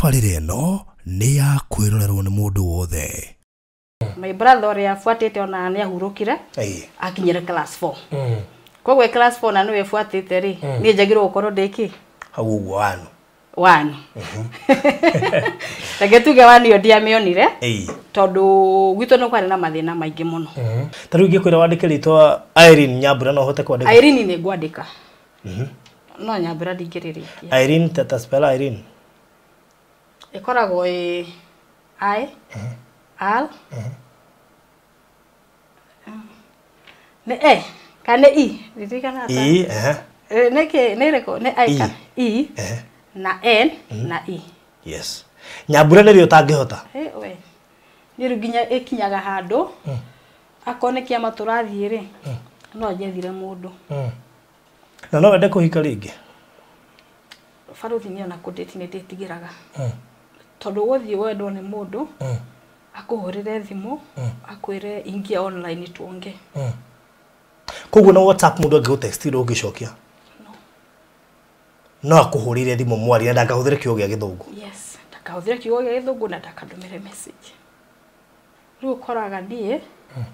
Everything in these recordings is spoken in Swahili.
tabarĩra ĩno nĩ ya kwĩrorerwo nĩ mũndũ wothe. My brother ore afuatite ona ni ahurukire akinyire class 4 kogwe class 4 na niwe afuatite ri ni njagirwo gukoro ndiki hau uguo wanu tagetuge wani yo ndiamionire tondu gwito no kwari na mathina maingi muno taru ngikwira wandike ritwa Irene Nyambura no hote kwandika Irene ni ngwandika no Nyambura ndingiririkia Irene tata spell Irene ikoragwo I R ne kane ririkana ta neke nereko ne kan na N na yes Nyambura nĩ rĩo tangĩhota we nĩ ruginya ikinyaga handu akone kia maturathie ri no njethire mundu na no wende kuhika ringi faruthi ni ona kudeti ni nditigiraga tondu guthie wendo ni mundu akuhurire thimu akwire ingia online tuonge koguo na WhatsApp mundu angĩgũtext ro ũgĩcokia no akuhurire thimu mwari na ndakahũthĩre kiugo gĩa gĩthũngũ yes ndakahũthĩre kiugo gĩa gĩthũngũ na ndakandũmĩre message rĩu koraga ndie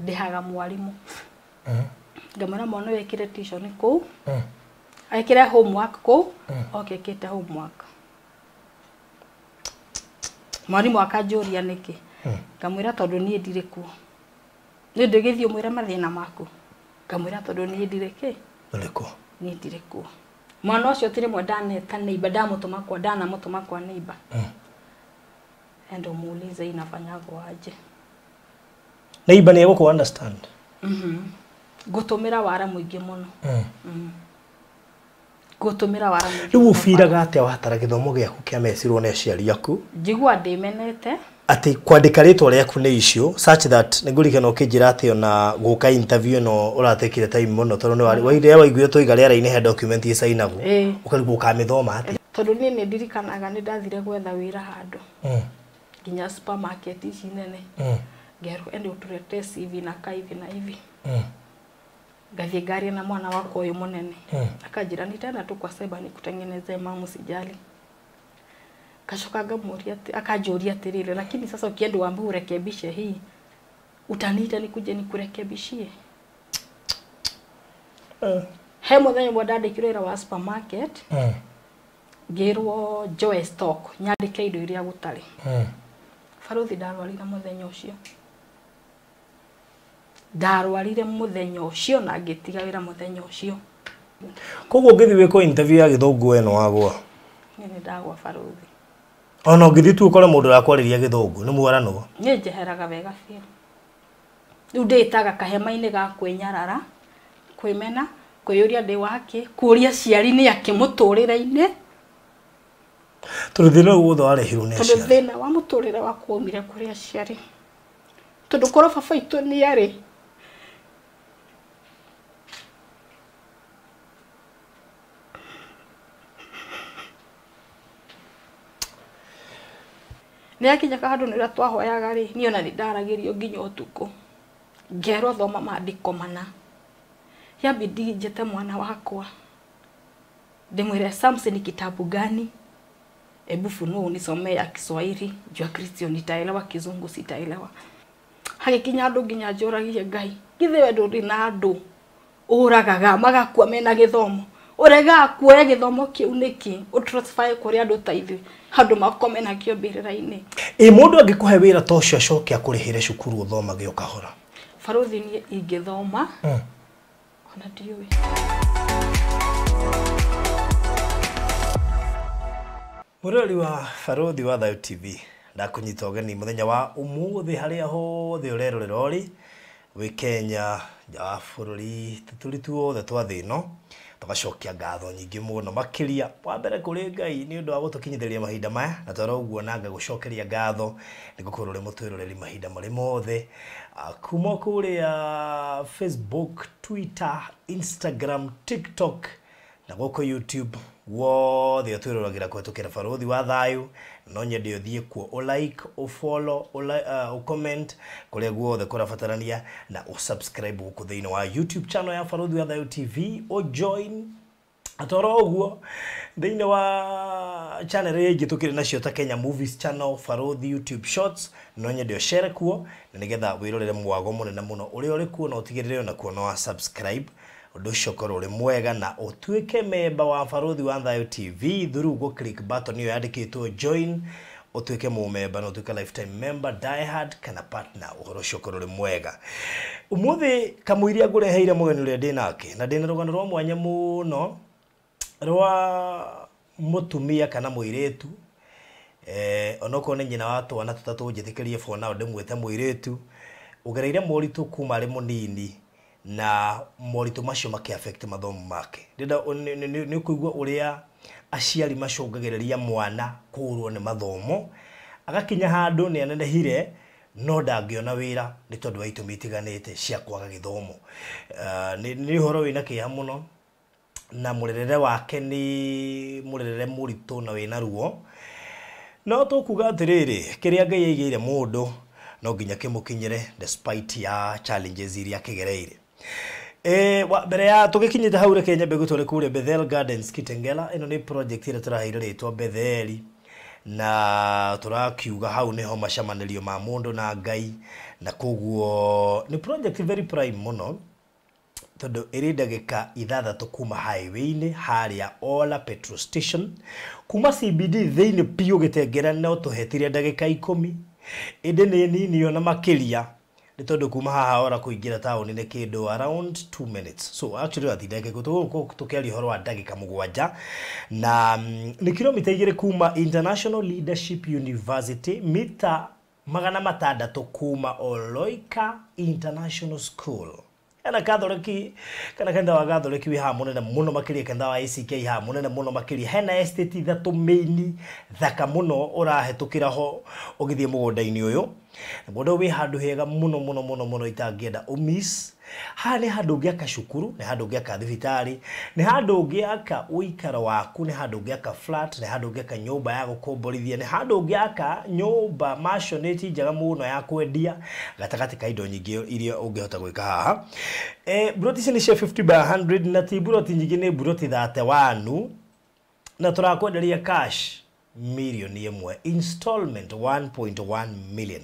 ndihaga mwarimu ngamana mwana wekire tuition kuu aikire homework kuu okekete homework mwarimu akanjũria niki ngamwira tondu nie ndire kuo ni ndĩgĩthio mwira mathina maku ngamwira tondu nie ndire ki ndiko nie ndire kuo mwana ucio tire mwendane ta neighbor ndamutuma kwa dana mutuma kwa neighbor endo muulize inafanyagwo aje neighbor ni egũkũ understand gutumira wara muingi muno gutumira wara muingi rĩu ũbiraga atĩa watara gĩthomo gĩaku kĩa mecirwo nĩ aciari aku njigua ndimenete ati kwandika ritwa rĩaku nĩ icio such that nĩngũrikana ũkĩnjĩra atĩ ona gũka interview no ũratekire time muno tondũ nĩ waire waiguire tũiga rĩera-inĩ he document ĩcainagwo ũkarigwo ũkamĩthoma atĩa tondu niĩ nĩ ndirikanaga nĩ ndathire gwetha wĩra handũ nginya supermarket ici nene ngerwo ende ũturete CV na kaivi na hivi gathie gari na mwana wako uyu munene akajira nitaenda tu kwa cyber nikutengeneze mama usijali kashoka ngamuria akajuria tirire lakini sasa ukienda uambe urekebishe hii utaniita nikuje nikurekebishie he muthenya mwandandikirwo ira wa supermarket ngirwo Joy Stock nyandike indo iria gutari faruthi ndarwarire muthenya ucio ndarwarire muthenya ucio na ngitiga wira muthenya ucio koguo ngĩthi wĩkwo interview ya gĩthũngũ eno wagwa nĩ ndagwa faruthi ona ngĩthi tu ũkore mũndũ ũrakwarĩria gĩthũngũ nĩ mwarano nĩ njeheraga wega biũ rĩu ndĩtaga kahema-inĩ ga kwĩnyarara kwĩmena kwĩyũria ndĩ wake kũria ciari nĩ akĩ mũtũrĩre-inĩ tondũ thĩna ũyũ wothe warehirwo nĩ aciari tondũ thĩna wa mũtũrĩre wakwa umire kũrĩ aciari tondũ korwo baba itũ nĩ arĩ nĩ akinyaka handũ nĩrĩa twahoyaga rĩ niĩ ona nĩ ndaragĩrio nginya ũtukũ ngerwo thoma maandĩko mana yabidi njete mwana wakwa ndimwire Samson kitabu gani hebu funua unisomee ya Kiswahili jua Kristo nitaelewa kizungu sitaelewa hagikinya andu nginya njuragie Ngai githe we nduri na andu uragaga magakua mena githomo urega kuoya githomo kiu niki utransfer kuri andu taithu handu makome na kio mbirira-ini mundu angikuhe wira ta ucio acoke akurihire cukuru uthomage ukahora faruthi ni ingithoma ona ndiwe Murori wa Faruthi wa Thayo TV ndakunyita ũgeni muthenya wa umuthi haria hothe urerorera uri wi Kenya ja bururi tuturi tuothe twa thino tugacokia ngatho nyingi muno makiria wa mbere kuri Ngai ni undu wa gutukinyithiria mahinda maya na twara uguo nanga gucokeria ngatho nigukorwo ri mutwiroreri mahinda mari mothe kuma kuria Facebook, Twitter, Instagram, TikTok na goko YouTube wothe atwirораgira kwetukira Faruthi wa Thayo no nyende uthie kuo o like o follow o comment kuria guothe kurabatarania na o subscribe guku thiini wa YouTube channel ya Faruthi wa Thayo TV o join atoro oguo thĩinĩ wa channel ĩngĩ tũkĩrĩ nacio ta Kenya Movies Channel, Farodhi YouTube Shorts, no nyende share kuo na nĩgetha wĩrorere mwago mũnene mũno ũrĩa ũrĩ kuo na ũtigĩrĩre na kuona wa subscribe ũndũ ũcio korwo ũrĩ mwega na ũtuĩke member wa Farodhi wa Thayo TV through go click button ĩyo yandĩkĩtwo join utuike member no tuika lifetime member diehard kana partner uhoro shokoro le mwega umuthi kamuiria ngureheire mugeni ule ndinake na ndina rugano rwa mwanya muno rwa mutumia kana muiretu onoko ne nyina watu wana tutatu njithikiriye for now ndimwete muiretu ugereire moritu kuma ari munini na moritu macio make affect mathomo make ndida ni kuigwa uria aciari macungagiriria mwana kurwo ni mathomo agakinya handu ni anenehire no ndangĩona wĩra nĩ tondũ wa itũmi itiganĩte cia kwaga gĩthomo nĩ horo wĩna kĩeha mũno na mũrerere wake nĩ mũrerere mũritũ na wĩna ruo no tũkuga atĩrĩrĩ kĩrĩa Ngai aigĩire mũndũ no nginya kĩmũkinyĩre despite ya challenges iria akĩgereire mbere ya tũgĩkinyĩte hau reke nyambe gũtware kũrĩa Bethel Gardens Kitengela ĩno nĩ project ĩrĩa tũraheire rĩtwa Betheli na turakiuga hau niho macamanĩrio ma mũndũ na Ngai na koguo ni project very prime muno tondu ĩrĩ ndagĩka 6 kuma highway-inĩ harĩa Ola petrol station kuma CBD thĩinĩ piũ Gĩtengera no tũhetire ndagĩka 10 ĩndĩ nĩ nini ona makĩria nĩ tondu kuma haha Ola kũingĩra taũni-inĩ kĩndũ around 2 minutes so actually atindeke tũkĩaria ũhoro wa ndagĩka 7 na nĩ kilomita 2 kuma International Leadership University mita 600 kuma Oloika International School ana Catholic kana kenda wa Catholic wi ha munene muno makĩria kenda wa ACK ha munene muno makĩria hena estate 3 main thaka muno ũrahetũkĩra ho ũgĩthiĩ mũgũnda-inĩ ũyũ mũndũ wĩ handũ hega muno itangĩenda umiss ha nĩ handũ ũngĩaka cukuru nĩ handũ ũngĩaka thibitarĩ nĩ handũ ũngĩaka ũikaro waku nĩ handũ ũngĩaka flat nĩ handũ ũngĩaka nyũmba ya gũkomborithia nĩ handũ ũngĩaka nyũmba masioneti njega mũno ya kwendia gatagatĩ ka indo nyingĩ iria ũngĩhota gwĩka haha buroti ici nĩ cia 50 by 100 na ti buroti nyingĩ nĩ buroti 31 na tũrakwenderia cash milioni ĩmwe installment 1.1 million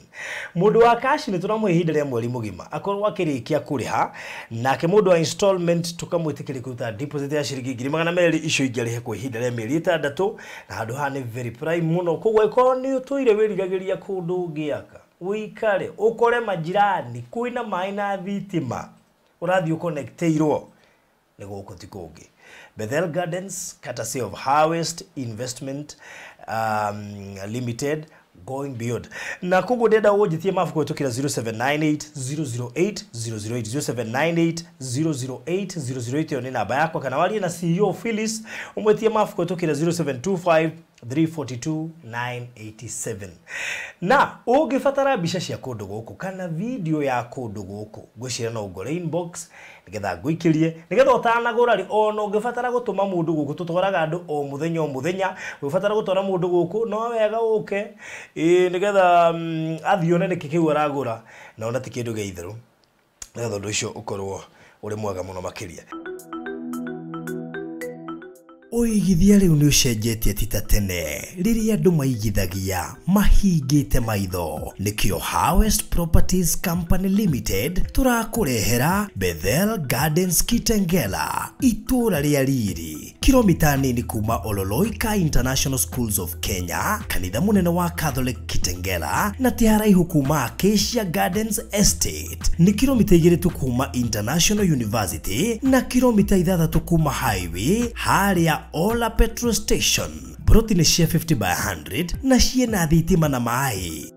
mundu wa cash ni turamwe ihinda rĩa mweri mugima akorwo akĩrĩkia kũrĩha nake mundu wa installment tukamwĩtĩkĩria kũruta deposit ya ciringi 200 icio ingĩrĩhe kwa ihinda rĩa mĩeri 6 na handũ ha nĩ very prime muno koguo ĩkorwo nĩ ũtũire wĩrigagĩria kũndũ ũngĩaka ũikare ũkore majirani kwĩna maĩ na thitima ũrathiĩ ũconnectĩirwo nĩ gũkũ ti kũngĩ Bethel Gardens courtesy of Harvest Investment Limited going beyond na koguo ndenda ũnjĩtie mabuku ĩtũkĩra 0798 008 008 008 ni namba yakwa kana warie na CEO Phyllis umwetie mabuku ĩtũkĩra 0725 342 987 na ũngĩbatara mbica cia kũndũ gũkũ kana video ya kũndũ gũkũ ngwĩciria no ũngore inbox nigetha ngũikĩrie nigetha ũtanagũra ri ona ũngĩbatara gũtũma mũndũ gũkũ tũtwaraga andũ o mũthenya ũngĩbatara gũtwara mũndũ gũkũ no wega ũke nigetha athione nĩkĩ kĩu aragũra na ona ti kĩndũ gĩa itherũ nigetha ũndũ ũcio ũkorwo ũrĩ mwega mũno makĩria Oigithia riu ni ucenjetie ti ta tene riria andu maigithagia mahingite maitho nikio Harvest Properties Company Limited turakurehera Bethel Gardens Kitengela itura ria riri kilomita nini kuma Ololoika International Schools of Kenya kanitha munene wa Catholic Kitengela na tiharaihu kuma Acacia Gardens Estate ni kilomita 2 tu kuma International University na kilomita 6 kuma highway haria Ola petrol station buroti ni cia 50 by 100 na ciena thitima na maĩ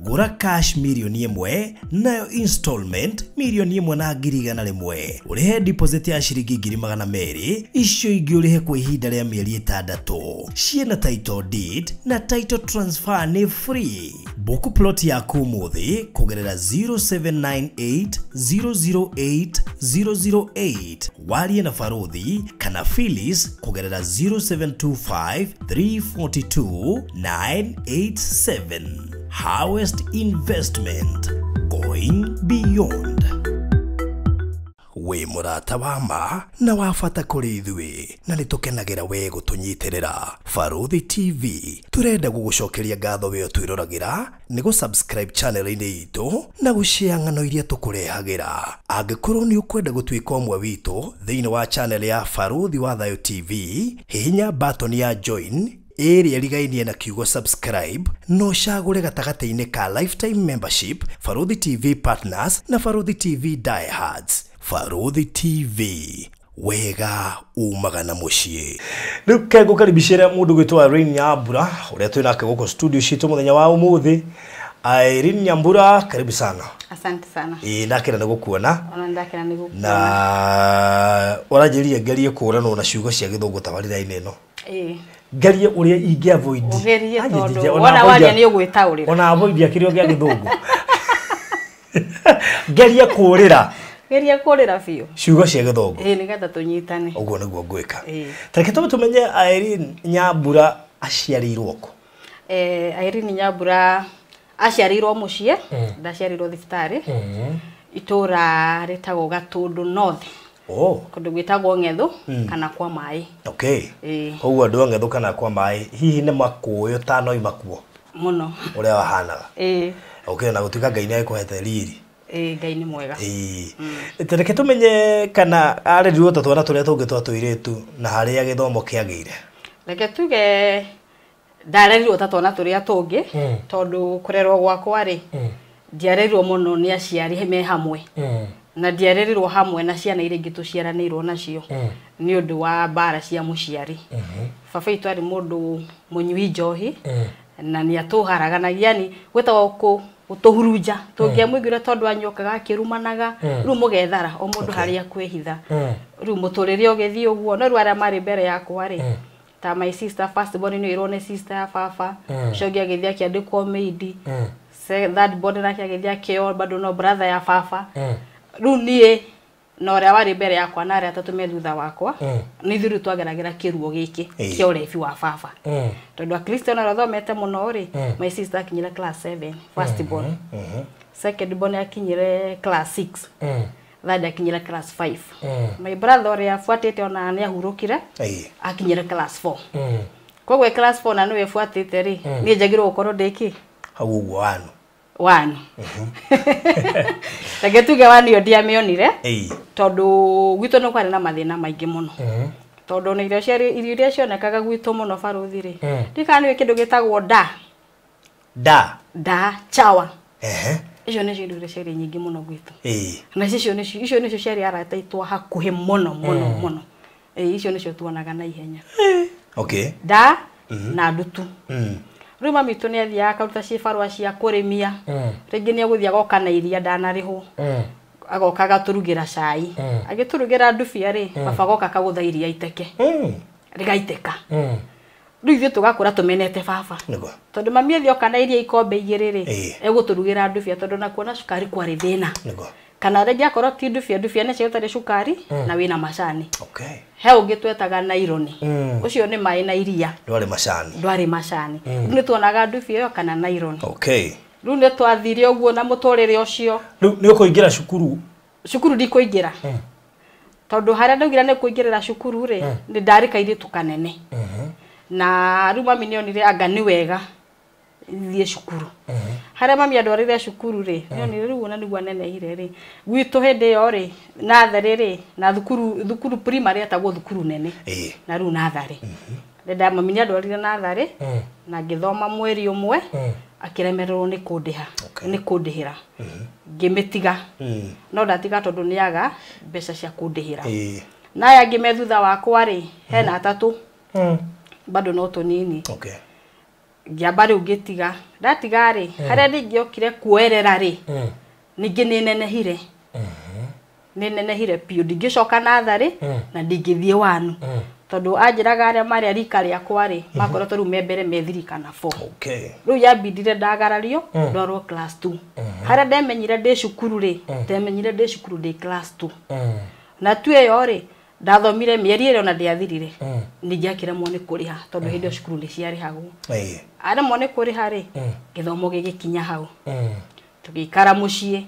gura cash milioni 1 nayo installment milioni 1 na ngirigana rimwe urihe deposit ya ciringi 200 icio ingĩ urihe kwa ihinda rĩa mĩeri 6 ciena title deed na title transfer ni free book plot yaku umuthi kugerera 0798 008 008 warie na Farodhi kana Phyllis kugerera 0725 342 987 Harvest Investment going beyond. wĩ mũrata wa ma na wa bata kũrĩ ithuĩ na nĩ tũkenagĩra we gũtũnyitĩrĩra. Baruthi TV tũrenda gũgũcokeria ngatho we ũtwĩroragĩra nĩ gũ-subscribe channel-inĩ itũ na gũshare ng'ano iria tũkũrehagĩra. Angĩkorwo nĩ ũkwenda gũtuĩka ũmwe witũ thĩinĩ wa channel ya Baruthi wa Thayũ TV, hihinya button ya join ĩrĩa ĩrigainie na kiugo subscribe no cagũre gatagatĩ-inĩ ka lifetime membership, Baruthi TV Partners na Baruthi TV Diehards. Baruthi TV, wega umaga na mũciĩ. Rĩu kegũkaribicĩra mũndũ gwĩtwo Irene Nyambura ũrĩa twĩ nake gũkũ studio citũ mũthenya wa ũmũthĩ. Irene Nyambura, karibu sana. Asante sana. Ndakĩra nĩ gũkuona. Ona ndakĩra nĩ gũkuona. Na ũranjĩria ngerie kũũranwo na ciugo cia gĩthũngũ tabarĩra-inĩ ĩno. Gerie uria ingi avoid. Gerie tondu wana waria ni ugwitaurira. Ona avoid akirio gya githungu. Gerie kurira. Gerie kurira biu. Ciugo cia githungu. Nigetha tunyitane. Uguo niguo ngwika. Tareke tumenye Irene Nyambura aciarirwo ku. Irene Nyambura aciarirwo mucie, ndaciarirwo thibitari. Itura ritagwo Gatundu North. Kundu gwitagwo Ng'ethu kana kwa mai. Okay. Koguo andu Ng'ethu kana kwa mai hihi nĩ makuyo tano imakuo muno uria wahanaga. Okay, na gutuika Ngai nĩ akuhete riri. Ngai nĩ mwega. Tareke tumenye kana arerirwo ta twana turia tungi twa tuiretu na haria githomo kiagire. Reke tuge ndarerirwo ta twana turia tungi tondu kurerwo gwakwa ri ndiarerirwo muno ni aciari me hamwe. Na ndiarerirwo hamwe na ciana iria ingĩ tũciaranĩirwo nacio nĩ ũndũ wa mbara cia mũciari. Baba witũ arĩ mũndũ mũnyui njohi na nĩ atũharaganagia, yani gwĩtagwo gũtũhurunja tũngĩamũiguire tondũ anyokaga akĩrumanaga rĩu mũgethara o mũndũ harĩa kwĩhitha. Rĩu mũtũrĩre ũgĩthiĩ ũguo no rĩu arĩa marĩ mbere yakwa rĩ ta my sister first born nĩ ĩrwo nĩ sister ya baba, cogi agĩthiĩ akĩandĩkwo maid, third born nake agĩthiĩ akĩo bado no brother ya baba. Rĩu niĩ na ũrĩa warĩ mbere yakwa na arĩa atatũ me thutha wakwa nĩ ithuĩ twageragĩra kĩruo gĩkĩ kĩa ũrebi wa baba tondũ Akristo na thomete mũno rĩ. My sister akinyire class 7 first born, second born akinyire class 6, third akinyire class 5. My brother ũrĩa afuatĩte ona nĩ ahurũkire akinyire class 4. Koguo class 4 na nĩwe afuatĩte rĩ niĩ njagĩrĩirwo gũkorwo ndĩkĩ hau ũguo wanu one. Reke tuge wani yo ndiamĩonire tondu gwitũ nĩ kwarĩ na mathĩna maingĩ mũno tondu nĩ irio iria cionekaga gwitũ mũno Baruthi rĩ ndikana nĩ kĩndũ gĩtagwo da chawa. Icio nĩ irio iria ciarĩ nyingĩ mũno gwitũ na icio nĩcio ciarĩ arata aitũ hakuhĩ mũno. Icio nĩcio tuonaga na ihenya. Okay. Da na ndutu. Rĩu mami witũ nĩ athiaga akaruta cibarũa cia kũrĩmia, rĩngĩ nĩ egũthiĩ agoka na iria ndanarĩhwo, agoka agatũrugĩra cai, agĩtũrugĩra ndubia rĩ baba agoka akagũtha iria iteke rĩgaitĩka. Rĩu ithuĩ tũgakũra tũmenete baba tondũ mami athiĩ na iria ikombe igĩrĩ rĩ egũtũrugĩra ndubia tondũ na kuona cukari kwarĩ thĩna, kana rĩngĩ akorwo ti ndubia nĩ cio ũtarĩ cukari na wĩna macani. He ũngĩ twetaga naironi ũcio nĩ maĩ na iria ndwarĩ macani. Rĩu nĩ tuonaga ndubia ĩyo kana naironi. Rĩu nĩ twathire ũguo na mũtũrĩre ũcio. Rĩu nĩ ũkũingĩra cukuru ndikũingĩra tondũ harĩa ndaugire nĩ kũingĩrĩra cukuru rĩ nĩ ndarĩ kairĩtu kanene na rĩu mami nĩ onire anga nĩ wega thiĩ cukuru. Harĩa mami andwarire cukuru rĩ nĩonire rĩu ona nĩguo aneneire rĩ gwitũ hĩndĩ ĩyo rĩ natharĩ rĩ na thukuru primary etagwo thukuru nene na rĩu natharĩ ndenda mami nĩ andwarire natharĩ na ngĩthoma mweri ũmwe akĩremererwo nĩ kũndĩhĩra ngĩmĩtiga no ndatiga tondũ nĩaga mbeca cia kũndĩhĩra. Naya ngĩme thutha wakwa rĩ hena atatũ bado no tũnini. Ngiamba rĩu ngĩtiga ndatiga rĩ harĩa ndingĩokire kuerera rĩ ningĩ nĩ nenehire piũ ndingĩcoka natharĩ na ndingĩthiĩ wanu tondu anjiraga aria mari rika rĩakwa rĩ makoretwo rĩu membere me 3 kana 4. Rĩu yambindire ndagarario ndwarwo class 2 harĩa ndemenyire ndĩ cukuru rĩ ndemenyire ndĩ cukuru ndĩ class 2 na tu ĩyo rĩ ndathomire mĩeri ĩrĩa ona ndĩathirire ningĩ akĩremwo nĩ kũrĩha tondu hĩndĩ ĩyo cukuru nĩ ciarĩhagwo aremwo nĩ kũrĩha rĩ gĩthomo gĩgĩkinya hau tũgĩikara mũciĩ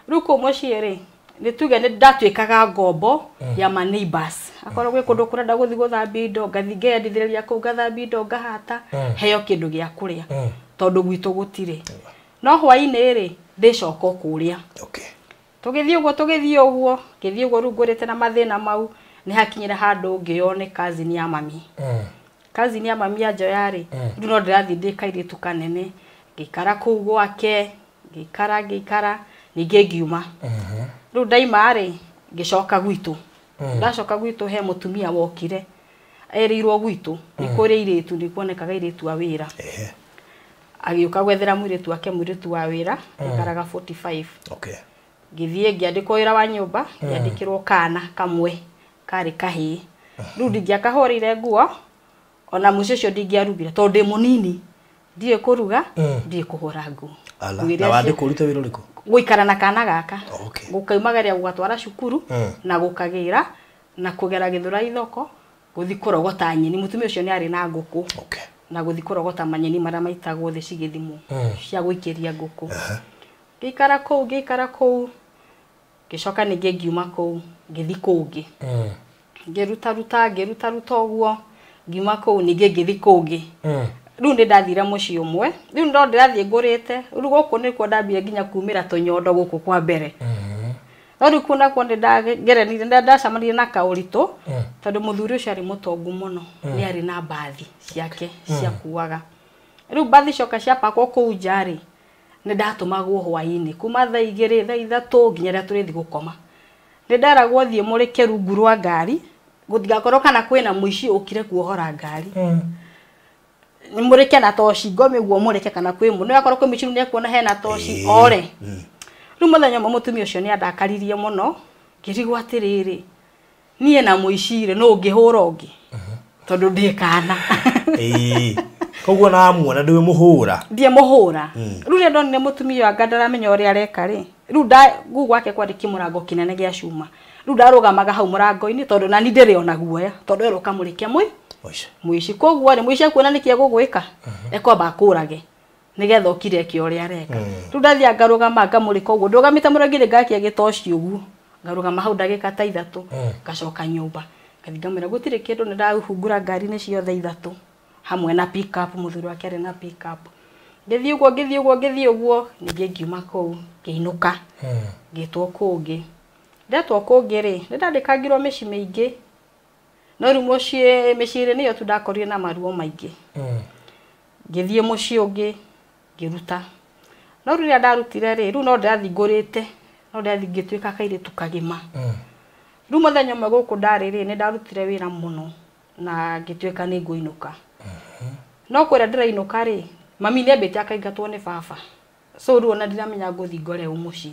rĩu kũ mũciĩ rĩ nĩ tuge nĩ ndatwĩkaga ngombo ya ma neighbors akorwo gwĩ kũndũ kũrenda gũthi gũthambia indo ngathi ngeyandithĩrĩria kũu ngathambia indo ngahata heo kĩndũ gĩa kũrĩa tondũ gwitũ gũtirĩ no hwainĩ rĩ ndĩcoka kũrĩa tũgĩthiĩ ũguo ngĩthiĩ ũguo rĩu ngũrĩte na mathĩna mau nĩ hakinyire handũ ngĩyo nĩ cousin ya mami cousin ya mami anjoya rĩ rĩu no ndĩrathiĩ ndĩ kairĩtu kanene ngĩikara kũu gwake ngĩikara ningĩ ngiuma rĩu ndaima rĩ ngĩcoka gwitũ ndacoka gwitũ he mũtumia wokire erirwo gwitũ nĩ kũrĩ irĩtu nĩ kuonekaga irĩtu a wĩra agĩũka gwethera mũirĩtu wake mũirĩtu wa wĩra aikaraga 45 ngĩthiĩ ngĩandĩkwo wĩra wa nyũmba ngĩandĩkĩrwo kana kamwe karĩ kahĩĩ rĩu ndingĩakahũrĩire nguo ona mũico ũcio ndingĩarugire tondũ ndĩ mũnini ndiĩ kũruga ndiĩ kũhũra nguo na wandĩkwo ũrute wĩra ũrĩkũ gũikara na kana gaka gũkaumagaria gũgatwara cukuru na gũkagĩra na kũgera Gĩthũrai thoko gũthi kũrogota nyeni mũtumia ũcio nĩ arĩ na ngũkũ na gũthi kũrogota manyeni marĩa maitagwo thĩ cigĩthimwo cia gũikĩria ngũkũ ngĩikara kũu ngĩcoka ningĩ ngiuma kũu ngĩthi kũngĩ ngĩruta ũguo ngiuma kũu ningĩ ngĩthi kũngĩ rĩu nĩ ndathire mũciĩ ũmwe rĩu ndo ndĩrathiĩ ngũrĩte rĩu gũkũ nĩkuo ndambire nginya kumĩra tũnyondo gũkũ kwa mbere rĩu kuna kwa ngerenire ndacamanirie na kaũritũ tondũ mũthuri ũcio arĩ mũtongu mũno nĩ arĩ na mbathi ciake cia kuaga rĩu mbathi coka ciapakwo kũu njarĩ nĩ ndatũmagwo hwainĩ kuma thaa 2 thaa 3 nginya rĩrĩa tũrĩthi gũkoma nĩ nderagwo thiĩ mũrĩke rungu rwa ngari gũtigakorwo kana kwĩna mũici ũkire kuohora ngari nĩ mũrĩke na toci ngomĩguo mũrĩke kana kwĩ mũndũ nĩ akorwo kwĩ mũici nĩ ekuona hena toci ore rĩu mũthenya ũmwe mũtumia ũcio nĩ andakaririe mũno ngĩrigwo atĩrĩrĩ niĩ na mũici rĩ no ngĩhũra ũngĩ tondũ ndĩ kana koguo na muona ndĩwe mũhũra ndiye mũhũra rĩu rĩrĩa ndonire mũtumia anga ndaramenya ũrĩa areka rĩ rĩu nguu gwake kwari kĩmũrango kĩnene gĩa cuma rĩu ndarũgamaga hau mũrango-inĩ tondũ nani ndĩrĩ ona guoya tondũ eroka mũrĩke mũici koguo rĩ mũici akuona nĩkĩe gũgwĩka ekwamba akũrage nigetha okire kĩ ũrĩa areka rĩu ndathiĩ ngarũgama ngamũrĩka ũguo ndũgamĩte mũrangĩrĩ ngakia gĩtoci ũguo ngarũgama hau ndagĩka ta 3 ngacoka nyũmba ngathi ngamwĩra gũtirĩ kĩndũ nĩ ndahungura ngari-inĩ ciothe 3 hamwe na pick up mũthuri wake arĩ na pick up ngĩthiĩ ũguo ningĩ ngiuma kũu ngĩinũka ngĩtwo kũngĩ ndetwo kũngĩ rĩ nĩ ndandĩkangirwo mĩci mĩingĩ no rĩu mũciĩ mĩciĩ nĩyo tu ndakorire na maruo maingĩ ngĩthiĩ mũciĩ ũngĩ ngĩruta no rĩrĩa ndarutire rĩ rĩu no ndĩrathiĩ ngũrĩte no ndĩrathiĩ ngĩtuĩka kairĩtu kagima rĩu mũthenya ũmwe gũkũ ndarĩ rĩ nĩ ndarutire wĩra mũno na ngĩtuĩka nĩ ngũinũka no kwĩra ndĩrainũka rĩ mami nĩ ambĩte akaingatwo nĩ baba so rĩu ona ndiramenya ngũthi ngore mũciĩ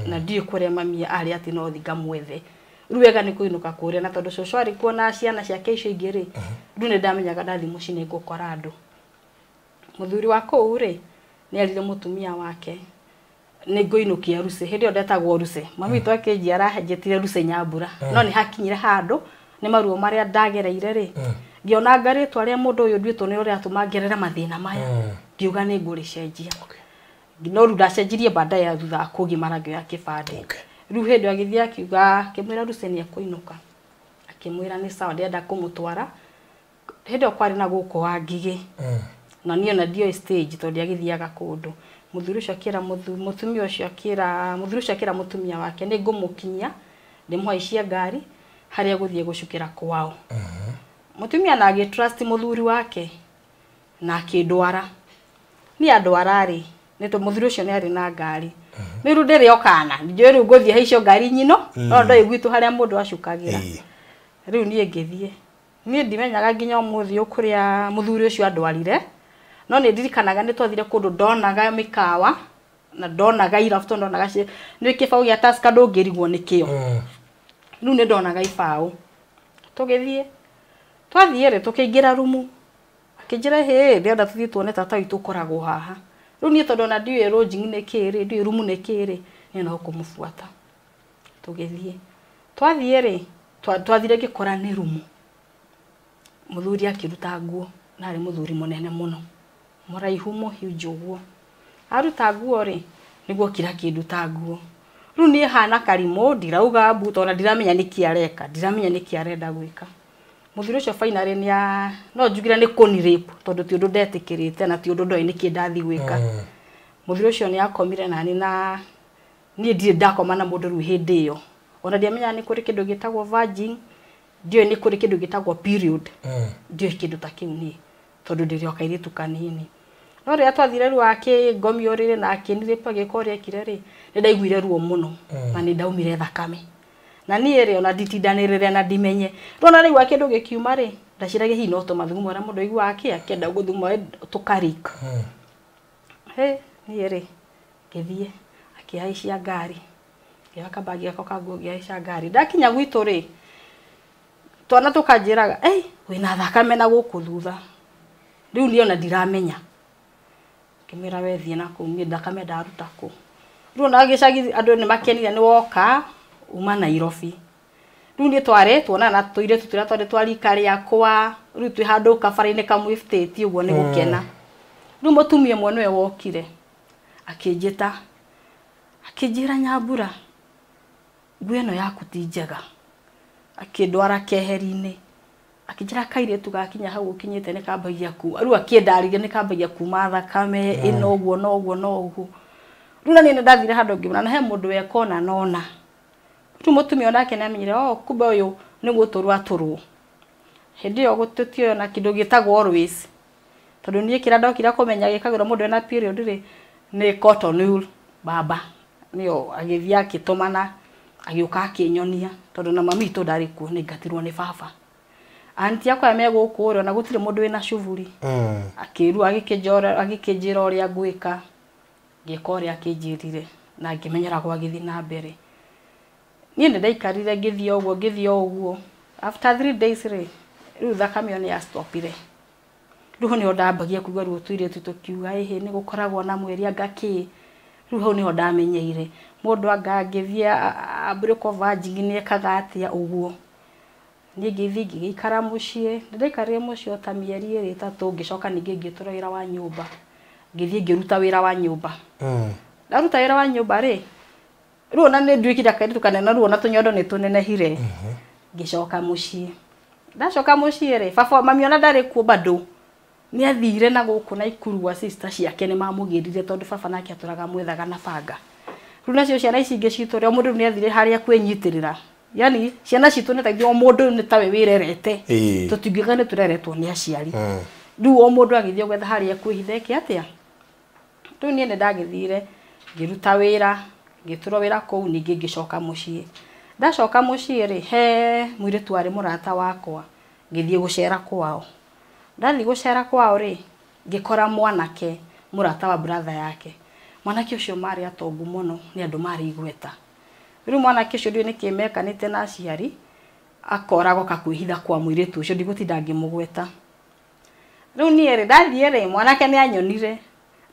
na ndiĩ kũrĩa mami arĩ atĩ no thi ngamwethe rĩu wega nĩ kũinũka kũrĩa na tondũ cũcũ arĩ kuona ciana ciake icio ingĩ rĩ rĩu nĩ ndamenyaga ndathi mũciĩ nĩ ngũkora andũ mũthuri wa kũu rĩ nĩ arire mũtumia wake nĩ ngũinũkia Ruce hĩndĩ ĩyo ndetagwo Ruce mami witũ akĩnjiara njetire Ruce Nyambura no nĩ hakinyire handũ nĩ maruo marĩa ndagereire rĩ ngĩona ngarĩtwa rĩa mũndũ ũyũ nduĩtwo nĩ ũrĩa atũma ngerera mathĩna maya ngiuga nĩ ngũrĩcenjia no rĩu ndacenjirie baada ya thutha kũgimara ngĩoya kĩbandĩ rĩu hĩndĩ agĩthiĩ akiuga akĩmwĩra Ruce nĩ ekũinũka akĩmwĩra nĩ sawa ndĩrenda kũmũtwara hĩndĩ ĩyo kwarĩ na gũkũ wa Ngigĩ na niĩ ona ndio stage tondũ agĩthiaga kũndũ mũthuri ũcio akĩra mũtumia ũcio akĩra mũthuri ũcio akĩra mũtumia wake nĩ ngũmũkinyia ndĩmũhaicie ngari harĩa gũthiĩ gũcukĩra kwao mũtumia na agĩtrust mũthuri wake na akĩndwara nĩ andwara rĩ nĩ tondũ mũthuri ũcio nĩ arĩ na ngari nĩ rĩu ndĩrĩ okana njũĩ rĩu ngũthiĩ haicio ngari nyino no ndoĩ gwitũ harĩa mũndũ acukagĩra rĩu niĩ ngĩthiĩ niĩ ndimenyaga nginya ũmũthĩ ũkũrĩa mũthuri ũcio andwarire no nĩ ndirikanaga nĩ twathire kũndũ ndonaga mĩkawa na ndonaga irabu ndonaga nĩ kĩbaũ gĩa Tusker ndũngĩrigwo nĩkĩo rĩu nĩ ndonaga ibaũ tũgĩthiĩ twathiĩ rĩ tũkĩingĩra rumu akĩnjĩra hĩ ndĩrenda tũthiĩ tuone tata witũ ũkoragwo haha rĩu niĩ tondũ ona ndiũĩ lodging nĩ kĩrĩ ndiũĩ rumu nĩ kĩrĩ niĩ no kũmũbuata tũgĩthiĩ twathiĩ rĩ twathire ngĩkora nĩ rumu mũthuri akĩruta nguo na arĩ mũthuri mũnene mũno mũraihu mũhiũ ũguo aruta nguo rĩ nĩguo kira kĩndũ ta nguo Riu ni hana karimo ndirauga mbuto na ndiramenya niki areka ndiramenya niki arenda gwika muthuri ucio finally ni no njugire ni kuni rape tondu ti undu ndetikirite na ti undu ndoi niki ndathi gwika muthuri ucio ni akomire nani na ni ndire ndakoma na mundu riu hindi iyo ona ndiamenya ni kuri kindu gitagwo virgin ndio ni kuri kindu gitagwo period ndio kindu ta kiu ni tondu ndirio kairitu kanini no ria twathire riu akingomia urire na akinire pa gikori ekire ri ni ndaiguire ruo muno na ni ndaumire thakame na ni ere ona nditindanirire na ndimenye rona riu akindu gikiuma ri ndacirage hi no to mathugumo ra mundu igua akenda guthuma tukarika he ni ere githie akiaisha ngari yaka bagi yako kaguo giaisha ngari ndakinya gwitu ri twana tukanjiraga wina thakame na guku thutha riu ni ona ndiramenya kimira wethie na kumie thakame ndaruta ku riu na gicagi andu ni makenire ni woka uma Nairobi riu ni tware tuona na tuire tutira tware twarika riakwa riu twi handu kabara-ini kamwifiteti uguo ni gukena riu mutumia mwenwe wokire akinjita akinjira Nyambura ngui ino yaku ti njega akindwara keheri-ini akijira kaire tugakinya hau ukinyite ni kambagia ku riu akiendarire ni kambagia kuma thakame ino uguo no uguo no uguo riu na ni ndathire handu ngimana na he mundu wekona nona riu mutumia onake namenyire kumbe uyu ni guturu aturu hindi yo gututio na kindu gitagwo always tondu nie kira ndokira kumenya gikagirwo mundu na period ri ni cotton wool baba nio agithia kitumana agiuka akinyonia tondu na mami to ndari ku ni ngatirwo ni baba anti yakwa megukuro na gutire mundu wina shughuli akiru agikijira uria gwika ngikore akijirire na ngimenyera kwa githi na mbere ni ndaikarire ngithio uguo after 3 days riu thakame ni ya stopire riu ni ndambagia kugwa riu tuire tukiuga ni gukoragwo na mweri angaki riu ni ndamenyeire mundu angangithia abriko virgin ni kagatia uguo ni ngithigi gikara mucie ndaikarire mucio ta mieri 3 ngicoka ningi ngitura wira wa nyumba ngithie ngiruta wira wa nyumba ndaruta wira wa nyumba ri riu na ni ndwikira kairitu kanena riu na tunyondo ni tunenehire ngicoka mucie ndacoka mucie ri baba mami ona ndari ku bado ni athire na guku na ikuru wa sister ciake ni mamugirire tondu baba nake aturaga mwethaga na banga riu nacio ciana ici ingi citu mundu ni athire haria kwenyitirira yani ciana citu ni taithio mundu ni tawe wirerete tutingiga ni tureretwo ni aciari riu o mundu agithio gwetha haria kwihitheke atia riu ni ndagithire ngiruta wira ngitura wira kou ningi ngicoka mucie ndacoka mucie ri he mwiretu ari murata wakwa ngithie gucera kwao ndathi gucera kwao ri ngikora mwanake murata wa brother yake mwanake ucio mari atongu muno ni andu mari igweta riu mwanake ucio ni kimekanite na aciari akorago kakwihitha kwa mwiretu ucio ndigutinda ngimugweta riu ni ri ndathie ri mwanake ni anyonire